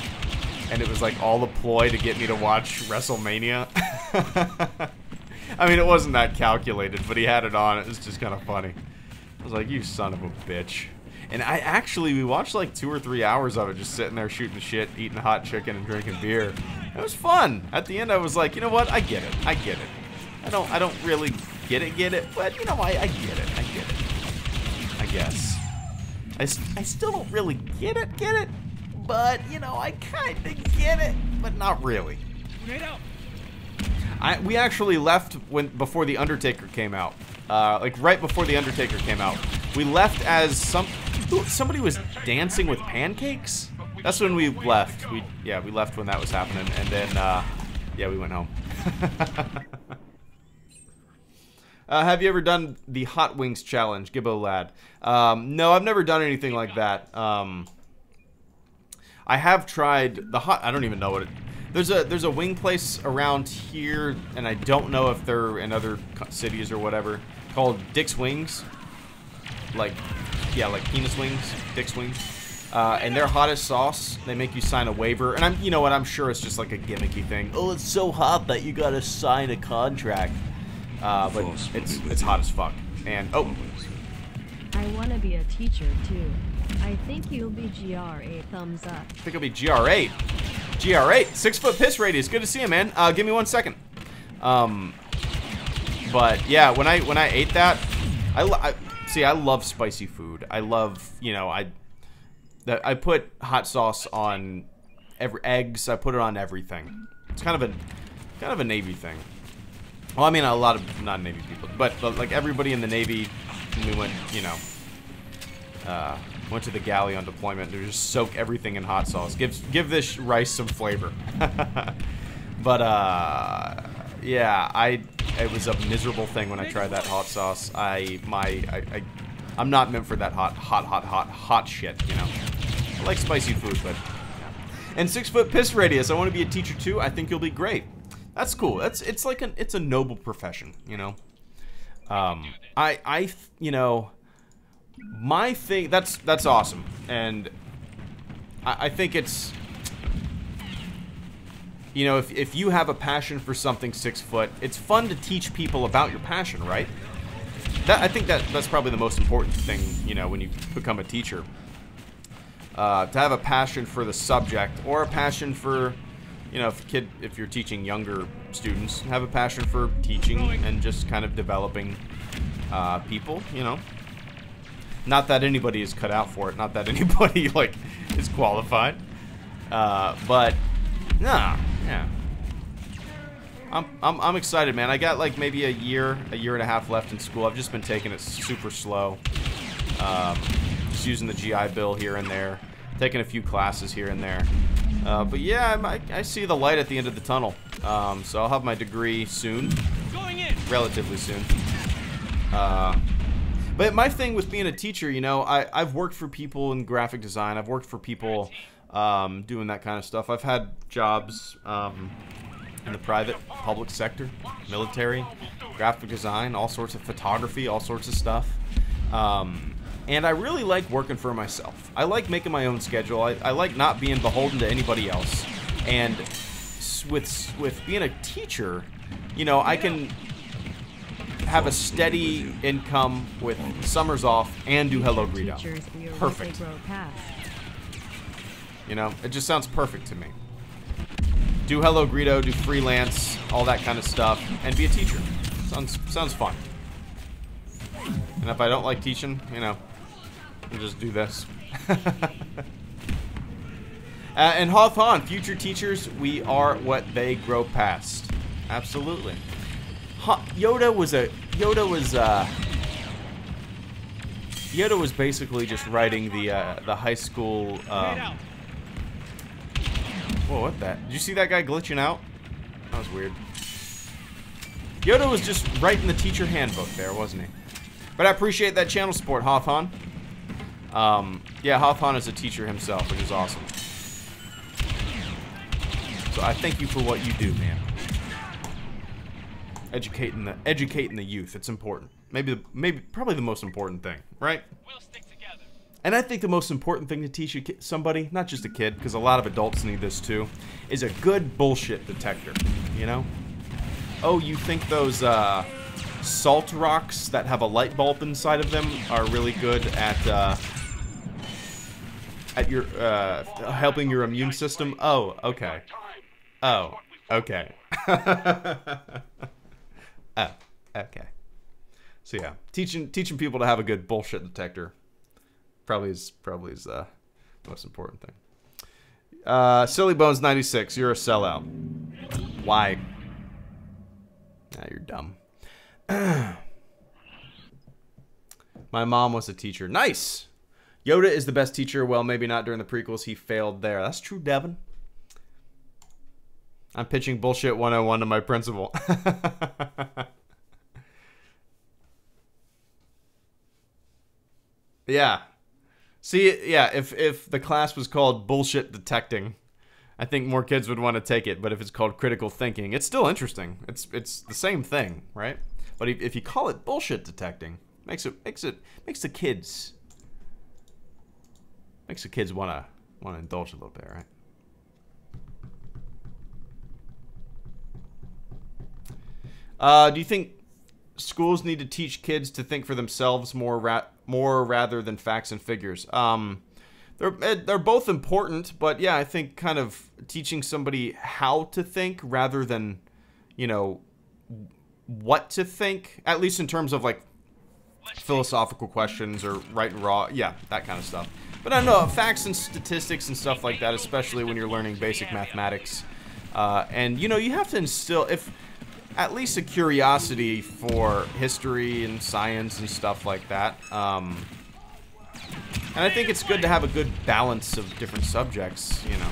And it was like all the ploy to get me to watch WrestleMania. I mean, it wasn't that calculated, but he had it on. It was just kind of funny. I was like, you son of a bitch. And we watched like 2 or 3 hours of it, just sitting there shooting shit, eating hot chicken, and drinking beer. It was fun. At the end, I was like, you know what? I get it. I get it. I don't really get it, but you know, I get it. I guess. I still don't really get it, but you know, I kind of get it, but not really. We actually left before The Undertaker came out. Like right before The Undertaker came out. We left as somebody was dancing with pancakes. That's when we left. We left when that was happening, and then yeah, we went home. Have you ever done the Hot Wings challenge, Gibbo Lad? No, I've never done anything like that. I have tried the I don't even know what it. There's a wing place around here, and I don't know if they're in other cities or whatever, called Dick's Wings. Like penis wings, Dick's Wings. And their hottest sauce, they make you sign a waiver. And you know what? I'm sure it's just like a gimmicky thing. Oh, it's so hot that you gotta sign a contract. But it's hot as fuck. And I want to be a teacher too. I think you'll be GR8 thumbs up. I think it'll be GR8. GR8, 6 foot piss radius. Good to see you, man. Give me 1 second. But yeah, when I ate that, I love spicy food. I love, you know, I put hot sauce on eggs. I put it on everything. It's kind of a Navy thing. Well, I mean, a lot of not Navy people, but like everybody in the Navy, when we went, you know, went to the galley on deployment, they just soak everything in hot sauce. Give this rice some flavor. But yeah, it was a miserable thing when I tried that hot sauce. I'm not meant for that hot shit, you know. I like spicy food, but yeah. And 6 foot piss radius. I want to be a teacher too. I think you'll be great. That's cool. It's a noble profession, you know. You know, my thing, that's awesome, and I think it's, you know, if you have a passion for something 6 foot, it's fun to teach people about your passion, right? I think that's probably the most important thing, you know, when you become a teacher. To have a passion for the subject, or a passion for, you know, if you're teaching younger students, have a passion for teaching and just kind of developing people, you know. Not that anybody is cut out for it. Not that anybody, like, is qualified. But, nah, yeah. I'm excited, man. I got, like, maybe a year and a half left in school. I've just been taking it super slow. Just using the GI Bill here and there. Taking a few classes here and there. But yeah, I see the light at the end of the tunnel. So I'll have my degree soon. Going in. Relatively soon. But my thing with being a teacher, you know, I've worked for people in graphic design. I've worked for people doing that kind of stuff. I've had jobs in the private, public sector, military, graphic design, all sorts of photography, all sorts of stuff. And I really like working for myself. I like making my own schedule. I like not being beholden to anybody else. And with being a teacher, you know, I can have a steady income with summers off and do HelloGreedo. Perfect. You know, it just sounds perfect to me. Do HelloGreedo, do freelance, all that kind of stuff, and be a teacher. Sounds fun. And if I don't like teaching, you know, I'll just do this. And Hawthorne, future teachers, we are what they grow past. Absolutely. Yoda was basically just writing the high school. Whoa, what that? Did you see that guy glitching out? That was weird. Yoda was just writing the teacher handbook there, wasn't he? But I appreciate that channel support, Hawthorne. Yeah, Hawthorne is a teacher himself, which is awesome. So I thank you for what you do, man. Educating the youth. It's important. Probably the most important thing, right? We'll stick together. And I think the most important thing to teach somebody, not just a kid, because a lot of adults need this too, is a good bullshit detector. You know? Oh, you think those salt rocks that have a light bulb inside of them are really good at your helping your immune system? Oh, okay. Oh, okay. Oh, okay. So yeah, teaching people to have a good bullshit detector probably is the most important thing. Silly Bones 96, you're a sellout. Why? Ah, you're dumb. My mom was a teacher. Nice. Yoda is the best teacher. Well, maybe not during the prequels. He failed there. That's true, Devin. I'm pitching bullshit 101 to my principal. Yeah. See, yeah, if the class was called bullshit detecting, I think more kids would want to take it. But if it's called critical thinking, it's still interesting. It's the same thing, right? But if you call it bullshit detecting, makes the kids Makes the kids wanna indulge a little bit, right? Do you think schools need to teach kids to think for themselves more rather than facts and figures? They're both important, but yeah, I think kind of teaching somebody how to think rather than, you know, what to think, at least in terms of like philosophical questions or right and wrong, yeah, that kind of stuff. But I know facts and statistics and stuff like that, especially when you're learning basic mathematics, and you know, you have to instill at least a curiosity for history and science and stuff like that. And I think it's good to have a good balance of different subjects, you know,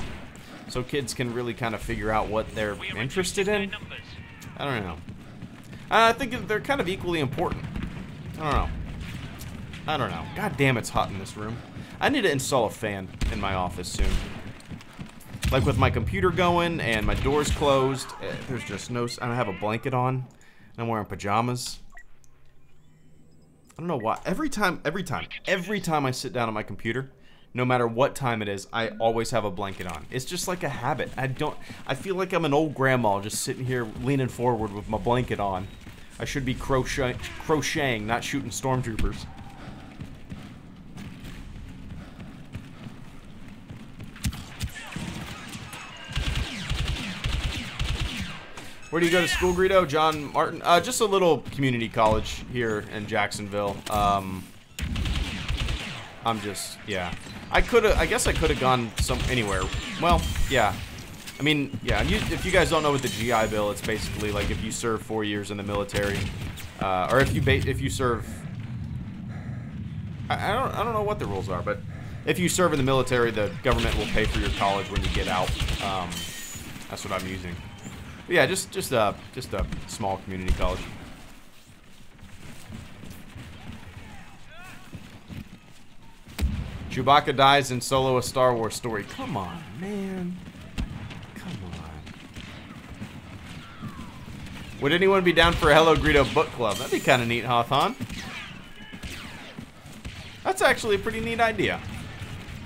so kids can really kind of figure out what they're interested in. I don't know. I think they're kind of equally important. I don't know. God damn, it's hot in this room. I need to install a fan in my office soon. Like with my computer going and my doors closed, there's just no... I don't have a blanket on. And I'm wearing pajamas. I don't know why. Every time I sit down at my computer, no matter what time it is, I always have a blanket on. It's just like a habit. I feel like I'm an old grandma just sitting here leaning forward with my blanket on. I should be crocheting, not shooting stormtroopers. Where do you go to school, Greedo? John Martin? Just a little community college here in Jacksonville. I'm just, yeah. I guess I could have gone anywhere. Well, yeah. I mean, yeah, if you guys don't know what the GI Bill, it's basically like if you serve 4 years in the military, or if you serve, I don't know what the rules are, but if you serve in the military, the government will pay for your college when you get out. That's what I'm using. But yeah, just a small community college. Chewbacca dies in Solo: A Star Wars Story. Come on, man. Come on. Would anyone be down for a HelloGreedo book club? That'd be kind of neat, Hawthorne. That's actually a pretty neat idea.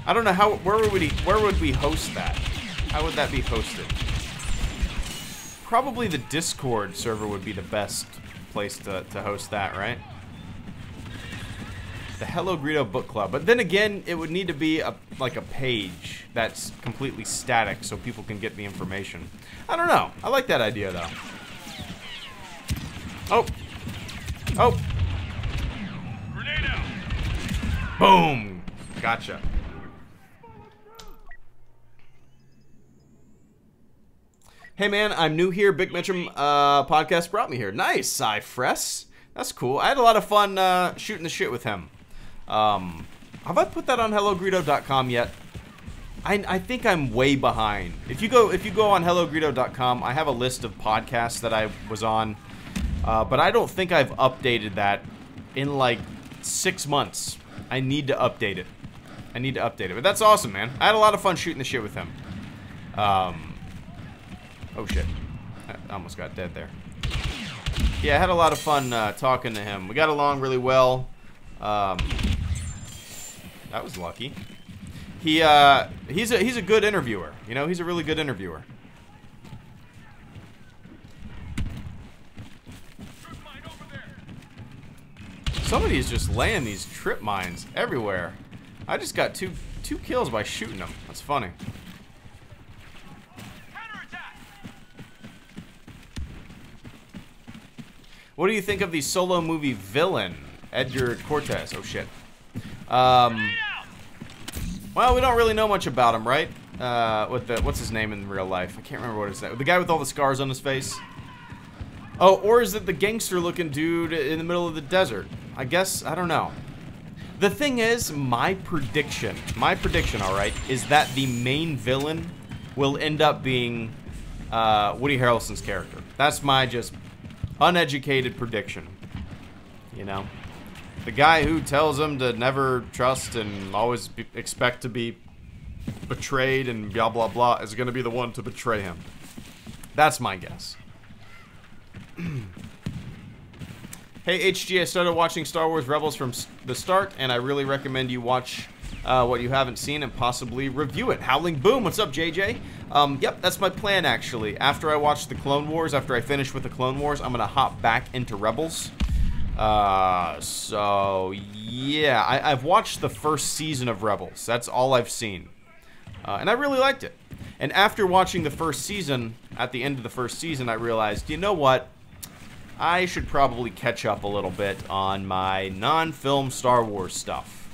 I don't know where would we host that? How would that be hosted? Probably the Discord server would be the best place to host that, right? The HelloGreedo book club. But then again, it would need to be like a page that's completely static so people can get the information. I don't know. I like that idea, though. Oh. Oh. Grenade out. Boom. Gotcha. Hey man, I'm new here. Big Mitchum podcast brought me here. Nice, Cyfress. That's cool. I had a lot of fun shooting the shit with him. Have I put that on HelloGreedo.com yet? I think I'm way behind. If you go on HelloGreedo.com, I have a list of podcasts that I was on, but I don't think I've updated that in like 6 months. I need to update it. But that's awesome, man. I had a lot of fun shooting the shit with him. Oh shit. I almost got dead there. Yeah, I had a lot of fun talking to him. We got along really well. That was lucky. He's a good interviewer. You know, he's a really good interviewer. Somebody's just laying these trip mines everywhere. I just got two kills by shooting them. That's funny. What do you think of the Solo movie villain, Edgar Cortez? Oh shit. Well, we don't really know much about him, right? What's his name in real life? I can't remember what his name. The guy with all the scars on his face. Oh, or is it the gangster-looking dude in the middle of the desert? I guess, I don't know. The thing is, my prediction, all right, is that the main villain will end up being Woody Harrelson's character. That's my just uneducated prediction. You know? The guy who tells him to never trust and always expect to be betrayed and blah, blah, blah is going to be the one to betray him. That's my guess. Hey, HG, I started watching Star Wars Rebels from the start, and I really recommend you watch what you haven't seen and possibly review it. Howling Boom, what's up, JJ? Yep, that's my plan, actually. After I watch the Clone Wars, after I finish with the Clone Wars, I'm going to hop back into Rebels. So, yeah, I've watched the first season of Rebels. That's all I've seen. And I really liked it. And after watching the first season, at the end of the first season, I realized, you know what? I should probably catch up a little bit on my non-film Star Wars stuff.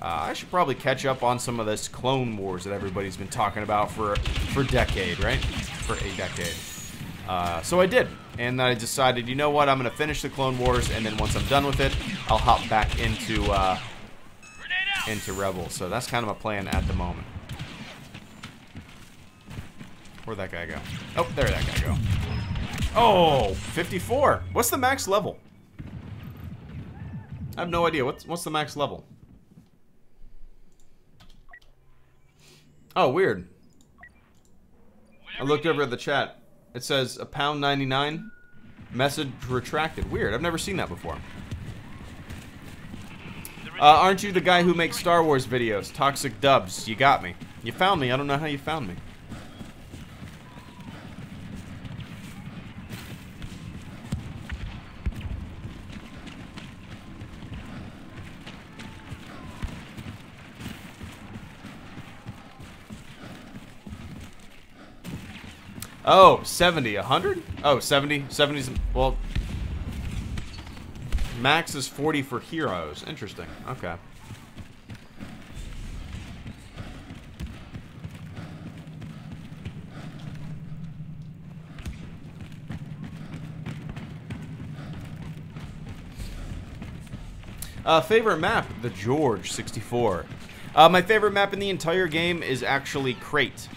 I should probably catch up on some of this Clone Wars that everybody's been talking about for a decade, right? For a decade. So I did. And I decided, you know what? I'm going to finish the Clone Wars, and then once I'm done with it, I'll hop back into Rebels. So that's kind of my plan at the moment. Where'd that guy go? Oh, there that guy go. Oh, 54. What's the max level? I have no idea. What's the max level? Oh, weird. I looked over at the chat. It says £1.99. Message retracted. Weird. I've never seen that before. Aren't you the guy who makes Star Wars videos? Toxic Dubs. You got me. You found me. I don't know how you found me. Oh, 70, 100? Oh, 70, 70's, well, max is 40 for heroes. Interesting, okay. Favorite map? The George, 64. My favorite map in the entire game is actually Crate.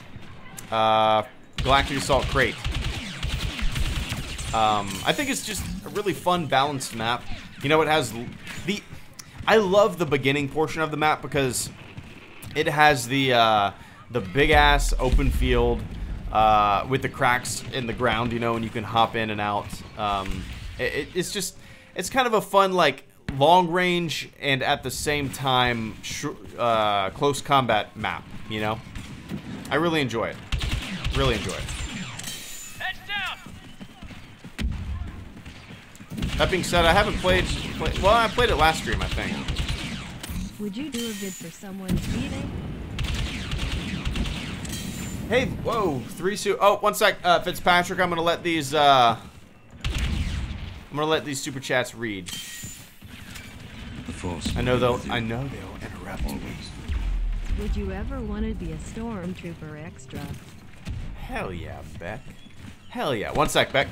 Galactic Assault Crate. I think it's just a really fun, balanced map. You know, it has the... I love the beginning portion of the map because it has the big-ass open field with the cracks in the ground, you know, and you can hop in and out. It's just... It's kind of a fun, like, long-range and at the same time close combat map, you know? I really enjoy it. Really enjoy it. Heads down. That being said, I haven't played... Well, I played it last stream, I think. Would you do a vid for someone's B-Day? Hey, whoa, 3 su... Oh, one sec, Fitzpatrick, I'm gonna let these, super chats read. The Force. I know they'll interrupt me. Would you ever want to be a stormtrooper extra? Hell yeah, Beck. Hell yeah. One sec, Beck.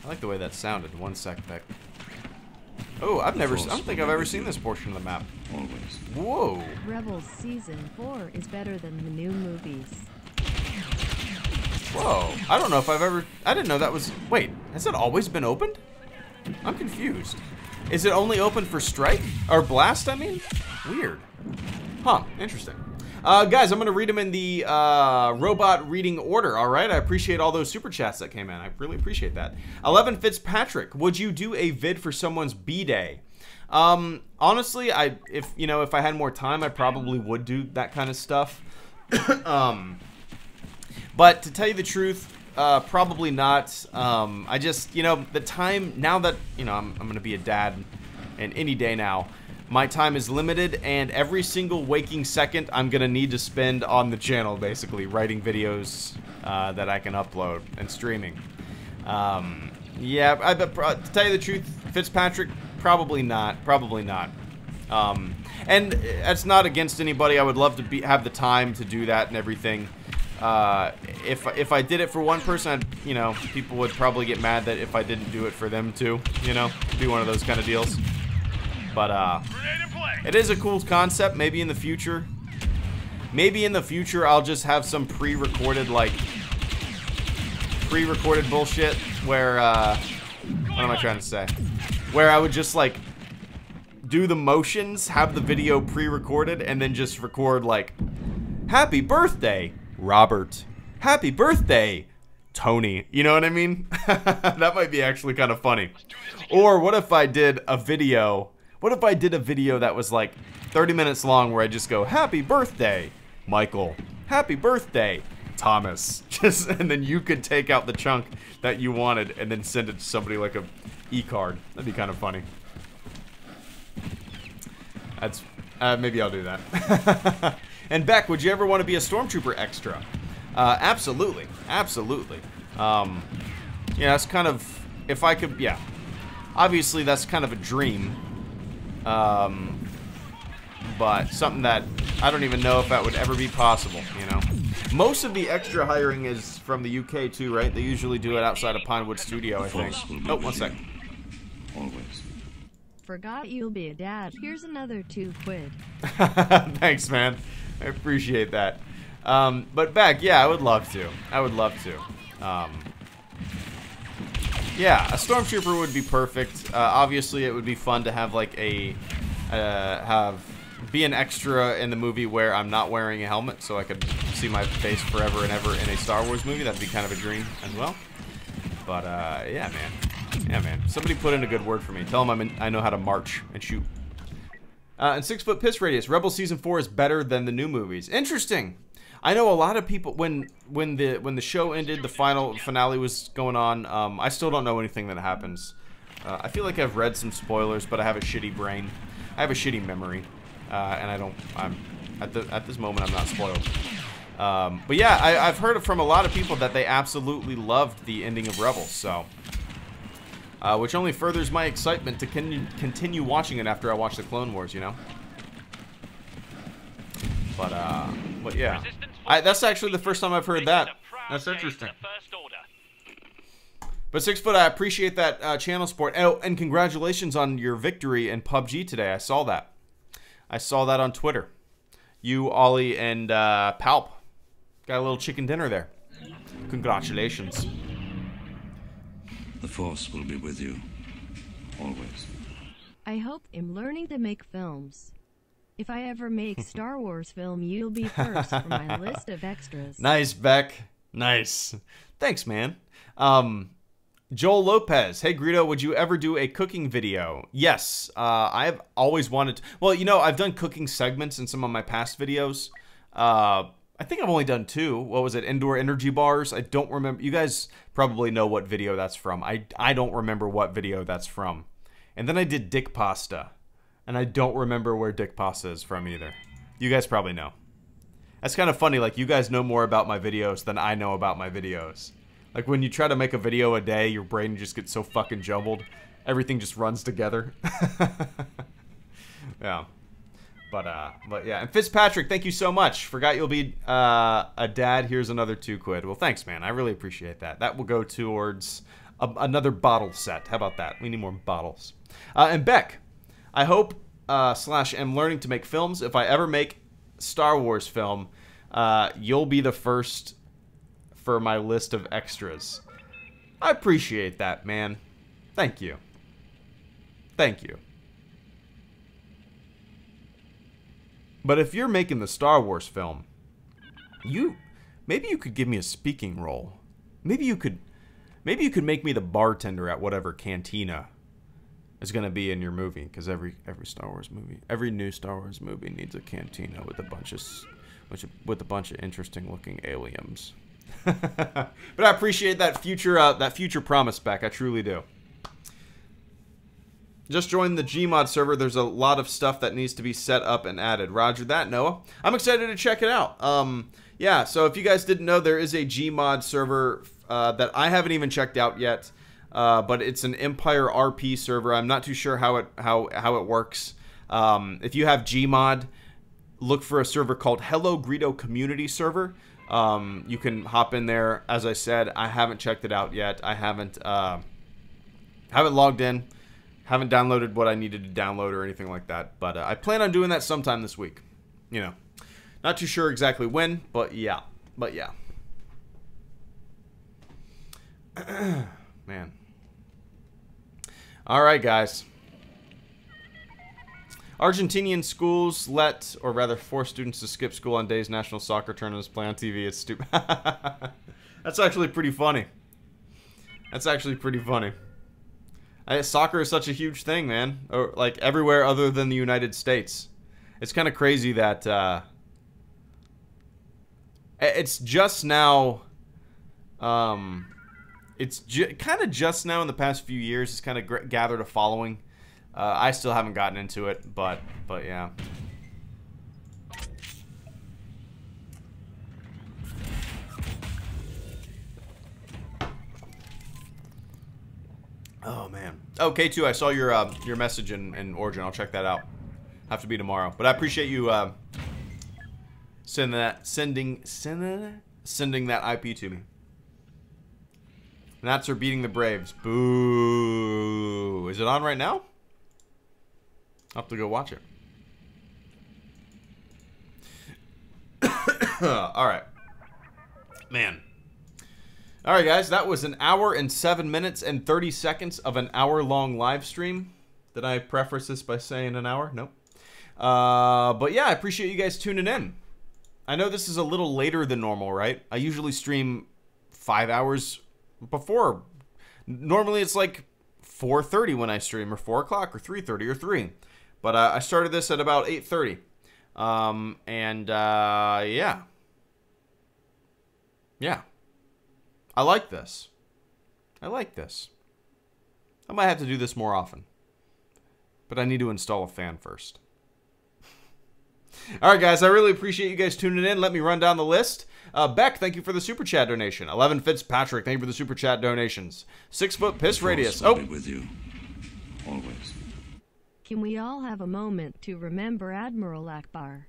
I like the way that sounded. One sec, Beck. Oh, I don't think I've ever seen this portion of the map. Always. Whoa. Rebels Season 4 is better than the new movies. Whoa. I don't know if I've ever... I didn't know that was... Wait, has it always been opened? I'm confused. Is it only open for Strike? Or Blast, I mean? Weird. Huh, interesting. Guys, I'm going to read them in the robot reading order, all right? I appreciate all those super chats that came in. I really appreciate that. 11 Fitzpatrick, would you do a vid for someone's B-Day? Honestly, if I had more time, I probably would do that kind of stuff. But to tell you the truth, probably not. I just, the time, now that, I'm going to be a dad and any day now, my time is limited, and every single waking second I'm going to need to spend on the channel, basically, writing videos that I can upload and streaming. Yeah, to tell you the truth, Fitzpatrick, probably not. Probably not. And that's not against anybody. I would love to have the time to do that and everything. If I did it for one person, people would probably get mad that if I didn't do it for them too, it'd be one of those kind of deals. But it is a cool concept. Maybe in the future I'll just have some pre-recorded bullshit where what am I trying to say? Where I would just like do the motions, have the video pre-recorded, and then just record like, "Happy birthday, Robert. Happy birthday, Tony." You know what I mean? That might be actually kind of funny. Or what if I did a video? What if I did a video that was like 30 minutes long where I just go, happy birthday, Michael. Happy birthday, Thomas. Just, and then you could take out the chunk that you wanted and then send it to somebody like a e-card. That'd be kind of funny. That's, maybe I'll do that. And Beck, would you ever want to be a Stormtrooper extra? Absolutely. Absolutely. Yeah, that's kind of, if I could, yeah. Obviously, that's kind of a dream. But something that I don't even know if that would ever be possible, you know? Most of the extra hiring is from the UK too, right? They usually do it outside of Pinewood Studio, I think. Oh, one sec. Always. Forgot you'll be a dad. Here's another 2 quid. Thanks, man. I appreciate that. But Beck, yeah, I would love to. I would love to. Yeah, a Stormtrooper would be perfect. Obviously, it would be fun to have like a be an extra in the movie where I'm not wearing a helmet, so I could see my face forever and ever in a Star Wars movie. That'd be kind of a dream as well. But yeah, man. Yeah, man. Somebody put in a good word for me. Tell them I know how to march and shoot. And 6-foot piss radius. Rebel Season 4 is better than the new movies. Interesting. I know a lot of people when the show ended, the finale was going on. I still don't know anything that happens. I feel like I've read some spoilers, but I have a shitty brain. I have a shitty memory, and I'm at this moment I'm not spoiled. But yeah, I've heard from a lot of people that they absolutely loved the ending of Rebels, so which only furthers my excitement to continue watching it after I watch the Clone Wars, you know. But yeah, that's actually the first time I've heard that. That's interesting. But 6-foot, I appreciate that channel support. Oh, and congratulations on your victory in PUBG today. I saw that. I saw that on Twitter. You, Ollie, and Palp got a little chicken dinner there. Congratulations. The Force will be with you. Always. I hope I'm learning to make films. If I ever make Star Wars film, you'll be first for my list of extras. Nice, Beck. Nice. Thanks, man. Joel Lopez. Hey, Greedo, would you ever do a cooking video? Yes. I've always wanted to. Well, you know, I've done cooking segments in some of my past videos. I think I've only done 2. What was it? Indoor energy bars. I don't remember. You guys probably know what video that's from. I don't remember what video that's from. And then I did dick pasta. And I don't remember where dick pasta is from either. You guys probably know. That's kind of funny. Like, you guys know more about my videos than I know about my videos. Like, when you try to make a video a day, your brain just gets so fucking jumbled. Everything just runs together. Yeah. But yeah. And Fitzpatrick, thank you so much. Forgot you'll be a dad. Here's another 2 quid. Well, thanks, man. I really appreciate that. That will go towards another bottle set. How about that? We need more bottles. And Beck, I hope / am learning to make films. If I ever make Star Wars film, you'll be the first for my list of extras. I appreciate that, man. Thank you. Thank you. But if you're making the Star Wars film, maybe you could give me a speaking role. Maybe you could make me the bartender at whatever cantina is going to be in your movie, because every Star Wars movie, every new Star Wars movie needs a cantina with a bunch of interesting looking aliens. But I appreciate that future promise, Beck. I truly do. Just joined the Gmod server. There's a lot of stuff that needs to be set up and added. Roger that, Noah. I'm excited to check it out. Yeah, so if you guys didn't know, there is a Gmod server that I haven't even checked out yet. But it's an Empire RP server. I'm not too sure how it works. If you have Gmod, look for a server called HelloGreedo Community Server. You can hop in there. As I said, I haven't checked it out yet. I haven't logged in. Haven't downloaded what I needed to download or anything like that. But I plan on doing that sometime this week. You know, not too sure exactly when, but yeah. Man. All right, guys. Argentinian schools let, or rather force students to skip school on days national soccer tournaments play on TV. It's stupid. That's actually pretty funny. That's actually pretty funny. Soccer is such a huge thing, man. Or, like, everywhere other than the United States. It's kind of crazy that it's just now. It's kind of just now in the past few years. It's kind of gathered a following. I still haven't gotten into it, but yeah. Oh man. Oh, K2, I saw your message in Origin. I'll check that out. Have to be tomorrow, but I appreciate you sending that IP to me. Nats are beating the Braves. Boo! Is it on right now? I'll have to go watch it. All right, man. All right, guys, that was an hour and 7 minutes and 30 seconds of an hour-long live stream. Did I preface this by saying an hour? Nope. But yeah, I appreciate you guys tuning in. I know this is a little later than normal, right? I usually stream 5 hours before. Normally it's like 4:30 when I stream, or 4 o'clock, or 3:30, or 3. But I started this at about 8:30. Yeah. Yeah. I like this. I like this. I might have to do this more often. But I need to install a fan first. All right, guys, I really appreciate you guys tuning in. Let me run down the list. Beck, thank you for the super chat donation. 11 Fitzpatrick, thank you for the super chat donations. 6 Foot Piss Radius. Will be with you. Always. Can we all have a moment to remember Admiral Akbar?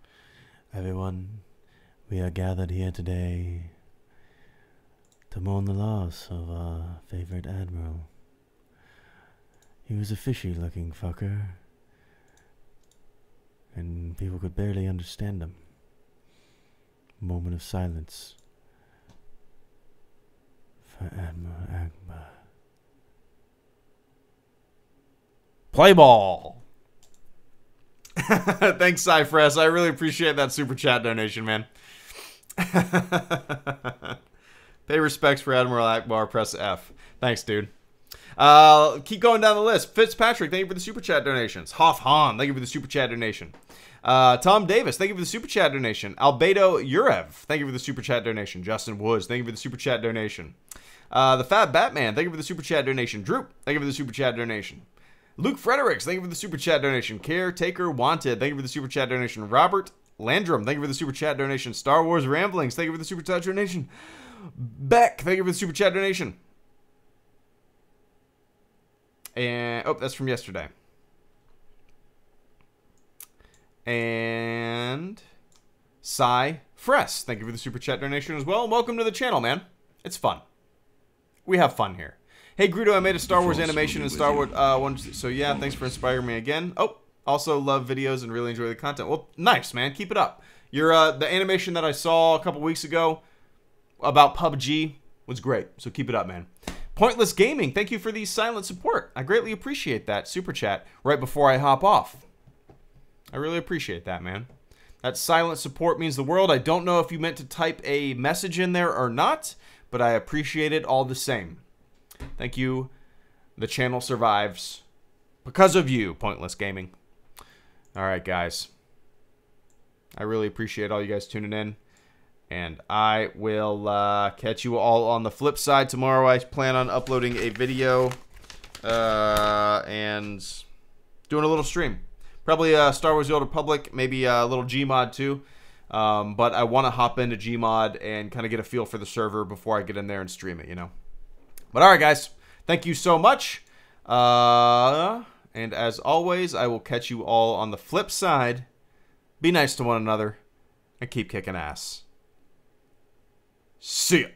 Everyone, we are gathered here today to mourn the loss of our favorite admiral. He was a fishy-looking fucker, and people could barely understand him. Moment of silence for Admiral Akbar. Play ball. Thanks, Cypress. I really appreciate that super chat donation, man. Pay respects for Admiral Akbar. Press F. Thanks, dude. Keep going down the list. Fitzpatrick, thank you for the super chat donations. Hoff Han, thank you for the super chat donation. Tom Davis, thank you for the super chat donation. Albedo Urev, thank you for the super chat donation. Justin Woods, thank you for the super chat donation. The Fab Batman, thank you for the super chat donation. Droop, thank you for the super chat donation. Luke Fredericks, thank you for the super chat donation. Caretaker Wanted, thank you for the super chat donation. Robert Landrum, thank you for the super chat donation. Star Wars Ramblings, thank you for the super chat donation. Beck, thank you for the super chat donation. And, oh, that's from yesterday. And Cy Fress, thank you for the super chat donation as well. And welcome to the channel, man. It's fun. We have fun here. Hey, Greedo, I made a Star Wars animation in Star Wars one. So yeah, thanks for inspiring me again. Oh, also love videos and really enjoy the content. Well, nice, man. Keep it up. Your the animation that I saw a couple weeks ago about PUBG was great. So keep it up, man. Pointless Gaming, thank you for the silent support. I greatly appreciate that super chat right before I hop off. I really appreciate that, man. That silent support means the world. I don't know if you meant to type a message in there or not, but I appreciate it all the same. Thank you. The channel survives because of you, Pointless Gaming. All right, guys. I really appreciate all you guys tuning in. And I will catch you all on the flip side tomorrow. I plan on uploading a video and doing a little stream. Probably Star Wars The Old Republic, maybe a little Gmod too. But I want to hop into Gmod and kind of get a feel for the server before I get in there and stream it, you know. But all right, guys. Thank you so much. And as always, I will catch you all on the flip side. Be nice to one another and keep kicking ass. See ya.